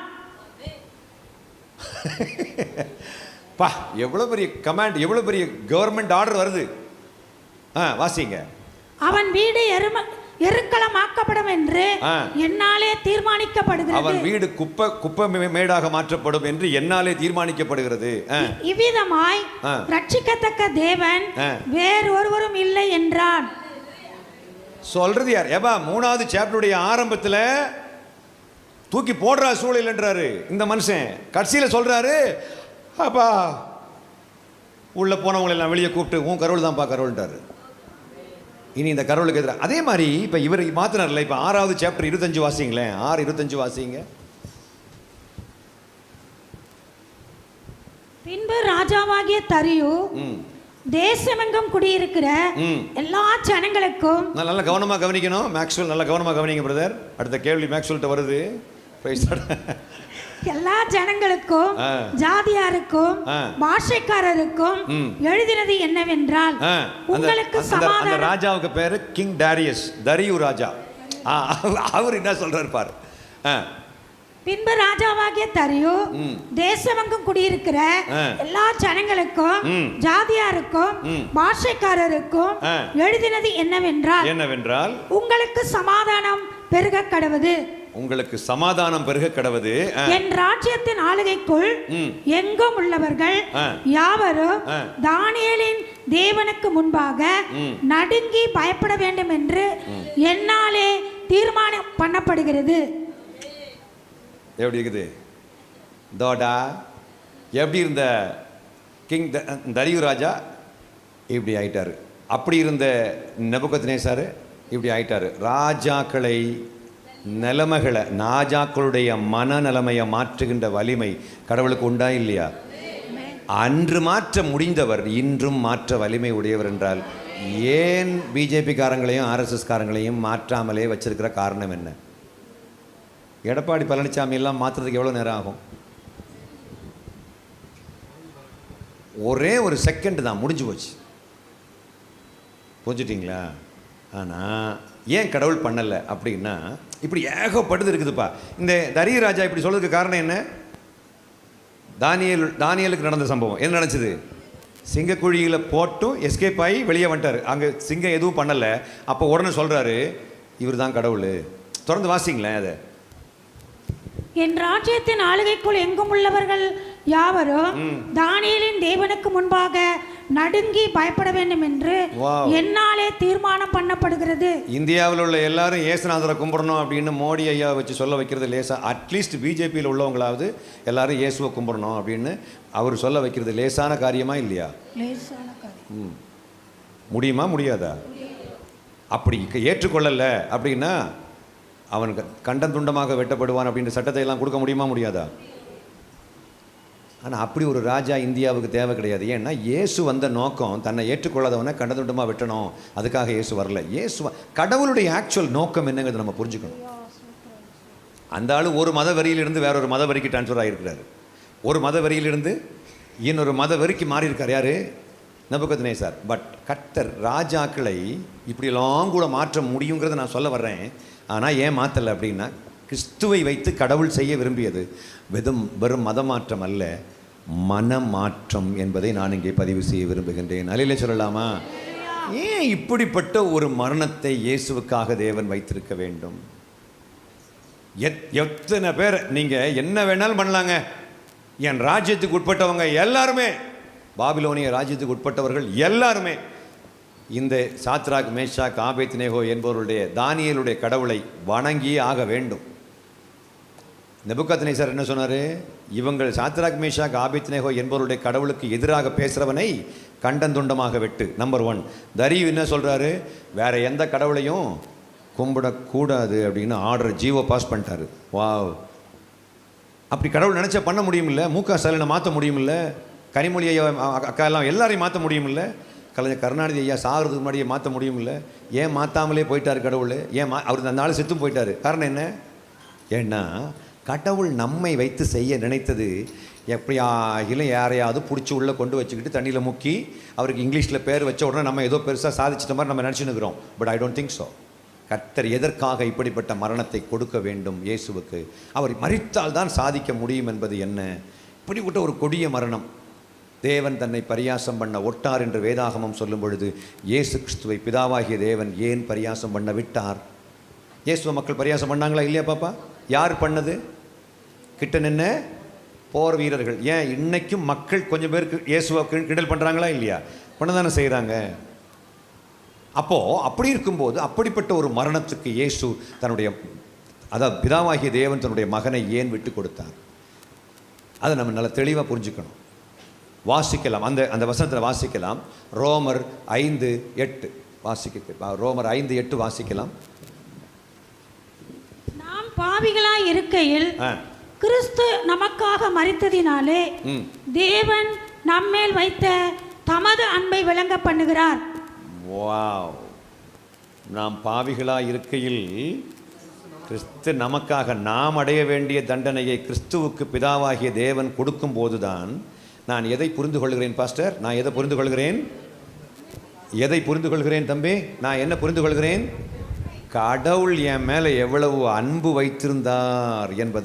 பா, எவ்வளவு பெரிய கமாண்ட், எவ்வளவு பெரிய கவர்மெண்ட் ஆர்டர் வருது. வாசிங்க. அவன் வீடு எருக்களமாக்கப்படும் என்று என்னாலே தீர்மானிக்கப்படுகிறது. அவன் வீடு குப்பை மேடாக மாற்றப்படும் என்று என்னாலே தீர்மானிக்கப்படுகிறது. இவ்விதமாய் ரட்சிக்கத்தக்க தேவன் வேறு ஒருவரும் இல்லை என்றான். சொல்றது யார்? ஏபா 3வது சாப்டருடைய ஆரம்பத்துல தூக்கி போடுற சூழல் என்றாரு இந்த மனுஷன். கடைசியில சொல்றாரு, அப்பா உள்ள போனவங்களை எல்லாம் வெளியே கூப்பிட்டு உன் கரோல் தான்ப்பா கரோல்ன்றாரு. இனி இந்த கரோலுக்கு எதிராக அதே மாதிரி இப்ப இவர் மாத்தினார்ல. இப்ப 6வது சாப்டர் 25 வாசிங்களேன். 6:25 வாசிங்க. பின்பு ராஜாவாகிய தரியு தேசமெங்கும் குடியிருக்கிற எல்லா ஜனங்களுக்கும், நல்லா கவனமா கவனிக்கணும். மேக்ஸ்வெல் நல்லா கவனமா கவனிங்க பிரதர். அடுத்த கேள்வி மேக்ஸ்வெல்ட்ட வருது. எல்லா ஜனங்களுக்கும், ஜாதியாருக்கும், பாஷைக்காரருக்கும் எழுதினது என்னவென்றால், உங்களுக்கு சமாதானம். ராஜாவுக்கு பேரு கிங் டாரியஸ், தரியு ராஜா. அவர் என்ன சொல்றாரு பாரு. பின்பு ராஜாவாகிய தரியு தேசமெங்கும் குடியிருக்கிற எல்லா ஜனங்களுக்கும், ஜாதியாருக்கும், பாஷைக்காரருக்கும் எழுதினது என்னவென்றால், உங்களுக்கு சமாதானம் பெருக கடவது, உங்களுக்கு சமாதானம் பெருக கடவது. என் ராஜ்யத்தின் ஆளுகைக்குள் எங்கும் உள்ளவர்கள் யாவரும் தானியேலின் தேவனுக்கு முன்பாக நடுங்கி பயப்பட வேண்டும் என்று என்னாலே தீர்மானம் பண்ணப்படுகிறது. எப்படி இருக்குது தோடா? எப்படி இருந்த கிங் தரியு ராஜா இப்படி ஆயிட்டாரு. அப்படி இருந்த நேபுகாத்நேசார் இப்படி ஆயிட்டாரு. ராஜாக்களை நிலைமைகளை, ராஜாக்களுடைய மனநிலைமையை மாற்றுகின்ற வலிமை கடவுளுக்கு உண்டா இல்லையா? அன்று மாற்ற முடிந்தவர் இன்றும் மாற்ற வலிமை உடையவர் என்றால் ஏன் பிஜேபி காரங்களையும் ஆர்எஸ்எஸ் காரங்களையும் மாற்றாமலே வச்சிருக்கிற காரணம் என்ன? எடப்பாடி பழனிசாமி எல்லாம் மாற்றுறதுக்கு எவ்வளோ நேரம் ஆகும்? ஒரே ஒரு செகண்ட் தான், முடிஞ்சு போச்சு. புரிஞ்சுட்டிங்களா? ஆனால் ஏன் கடவுள் பண்ணலை அப்படின்னா, இப்படி ஏகப்பட்டது இருக்குதுப்பா. இந்த தரியு ராஜா இப்படி சொல்றதுக்கு காரணம் என்ன? தானியேலுக்கு நடந்த சம்பவம் என்ன நடந்துச்சு? சிங்கக்குழியில் போட்டும் எஸ்கேப் ஆகி வெளியே வந்துட்டார். அங்கே சிங்கம் எதுவும் பண்ணலை. அப்போ உடனே சொல்கிறாரு, இவர் தான் கடவுள். தொடர்ந்து வாசிங்களேன் அதை. என் ராஜ்யத்தின் ஆளுகைக்குள் எங்கும் உள்ளவர்கள் யாவரும் தானியேலின் தேவனுக்கு முன்பாக நடுங்கி பயப்பட வேண்டும் என்று என்னாலே தீர்மானம் பண்ணப்படுகிறது. இந்தியாவில் உள்ள எல்லாரும் இயேசுநாதரை கும்பிடணும் அப்படின்னு மோடி ஐயா வச்சு சொல்ல வைக்கிறது லேசா. அட்லீஸ்ட் பிஜேபியில் உள்ளவங்களாவது எல்லாரும் இயேசுவை கும்பிடணும் அப்படின்னு அவர் சொல்ல வைக்கிறது லேசான காரியமா இல்லையா? முடியுமா முடியாதா? அப்படி ஏற்றுக்கொள்ளல அப்படின்னா அவன் கண்டம் துண்டமாக வெட்டப்படுவான் அப்படின்ற சட்டத்தை எல்லாம் கொடுக்க முடியுமா முடியாதா? ஆனால் அப்படி ஒரு ராஜா இந்தியாவுக்கு தேவை கிடையாது. ஏன்னா இயேசு வந்த நோக்கம் தன்னை ஏற்றுக்கொள்ளாதவனை கண்டம் துண்டமாக வெட்டணும். அதுக்காக இயேசு வரல. இயேசு கடவுளுடைய ஆக்சுவல் நோக்கம் என்னங்கிறத நம்ம புரிஞ்சுக்கணும். அந்த ஆள் ஒரு மத வரியிலிருந்து வேற ஒரு மத வரிக்கு டிரான்ஸ்ஃபர் ஆகியிருக்கிறாரு. ஒரு மத வரியிலிருந்து இன்னொரு மத வரிக்கு மாறி இருக்கார். யாரு? நேபுகாத்நேசார். பட் கர்த்தர் ராஜாக்களை இப்படியெல்லாம் கூட மாற்ற முடியுங்கிறத நான் சொல்ல வர்றேன். ஆனால் ஏன் மாற்றலை அப்படின்னா, கிறிஸ்துவை வைத்து கடவுள் செய்ய விரும்பியது வெறும் மதமாற்றம் அல்ல, மனமாற்றம் என்பதை நான் இங்கே பதிவு செய்ய விரும்புகின்றேன். அல்லேலூயா சொல்லலாமா? ஏன் இப்படிப்பட்ட ஒரு மரணத்தை இயேசுவுக்காக தேவன் வைத்திருக்க வேண்டும்? எத்தனை பேர் நீங்கள் என்ன வேணாலும் பண்ணலாங்க. என் ராஜ்யத்துக்கு உட்பட்டவங்க எல்லாருமே, பாபிலோனிய ராஜ்யத்துக்கு உட்பட்டவர்கள் எல்லாருமே இந்த சாத்ராக் மேஷாக் ஆபேத்நேகோ என்பவருடைய தானியேலுடைய கடவுளை வணங்கியே ஆக வேண்டும். நேபுகாத்நேசார் என்ன சொன்னார்? இவங்கள் சாத்ராக் மேஷாக் ஆபேத்நேகோ என்பவருடைய கடவுளுக்கு எதிராக பேசுகிறவனை கண்டந்துண்டமாக வெட்டு. நம்பர் 1. தரியு என்ன சொல்கிறாரு? வேற எந்த கடவுளையும் கும்பிடக்கூடாது அப்படின்னு ஆர்டர் ஜீவோ பாஸ் பண்ணிட்டாரு. வாவ்! அப்படி கடவுள் நினச்சா பண்ண முடியுமில்ல? மு.க. ஸ்டாலினை மாற்ற முடியுமில்ல? கனிமொழி ஐயா அக்கா எல்லாம் எல்லாரையும் மாற்ற முடியுமில்ல? கலைஞர் கருணாநிதி ஐயா சாகிறதுக்கு முன்னாடியே மாற்ற முடியுமில்ல? ஏன் மாற்றாமலே போயிட்டார் கடவுள்? ஏன் அவர் அந்த நாள் செத்தும் போயிட்டார். காரணம் என்ன? ஏன்னா கடவுள் நம்மை வைத்து செய்ய நினைத்தது எப்படியாகிலும் யாரையாவது பிடிச்சி உள்ளே கொண்டு வச்சுக்கிட்டு தண்ணியில் முக்கி அவருக்கு இங்கிலீஷில் பேர் வச்ச உடனே நம்ம ஏதோ பெருசாக சாதிச்சிட்ட மாதிரி நம்ம நினச்சினுக்கிறோம். But I don't think so. கர்த்தர் எதற்காக இப்படிப்பட்ட மரணத்தை கொடுக்க வேண்டும் இயேசுவுக்கு? அவர் மரித்தால் தான் சாதிக்க முடியும் என்பது என்ன? இப்படிப்பட்ட ஒரு கொடிய மரணம். தேவன் தன்னை பரியாசம் பண்ண ஒட்டார் என்று வேதாகமம் சொல்லும் பொழுது இயேசு கிறிஸ்துவை பிதாவாகிய தேவன் ஏன் பரியாசம் பண்ண விட்டார்? இயேசுவை மக்கள் பரியாசம் பண்ணாங்களா இல்லையா பாப்பா? யார் பண்ணது? கிட்ட நின்று போர் வீரர்கள். ஏன் இன்னைக்கும் மக்கள் கொஞ்சம் பேருக்கு இயேசுவை கிண்டல் பண்ணுறாங்களா இல்லையா? பண்ணதானே செய்கிறாங்க. அப்போது அப்படி இருக்கும்போது அப்படிப்பட்ட ஒரு மரணத்துக்கு இயேசு தன்னுடைய, அதாவது பிதாவாகிய தேவன் தன்னுடைய மகனை ஏன் விட்டு கொடுத்தார்? அதை நம்ம நல்லா தெளிவாக புரிஞ்சுக்கணும். வாசிக்கலாம், அந்த வசனத்தில் வாசிக்கலாம். ரோமர் 5:8 ரோமர் 5:8 வாசிக்கலாம். நாம் பாவிகளாய் இருக்கையில் கிறிஸ்து நமக்காக மரித்ததினாலே தேவன் நம்மேல் வைத்த தமது அன்பை விளங்க பண்ணுகிறார். வாவ்! நாம் பாவிகளாய் இருக்கையில் கிறிஸ்து நமக்காக, நாம் அடைய வேண்டிய தண்டனையை கிறிஸ்துவுக்கு பிதாவாகிய தேவன் கொடுக்கும் போதுதான் நான் எதை புரிந்து கொள்கிறேன் பாஸ்டர்? நான் எதை புரிந்து கொள்கிறேன்? எதை புரிந்து கொள்கிறேன் தம்பி? நான் என்ன புரிந்து கொள்கிறேன்? கடவுள் என் மேலே எவ்வளவு அன்பு வைத்திருந்தார் என்பதை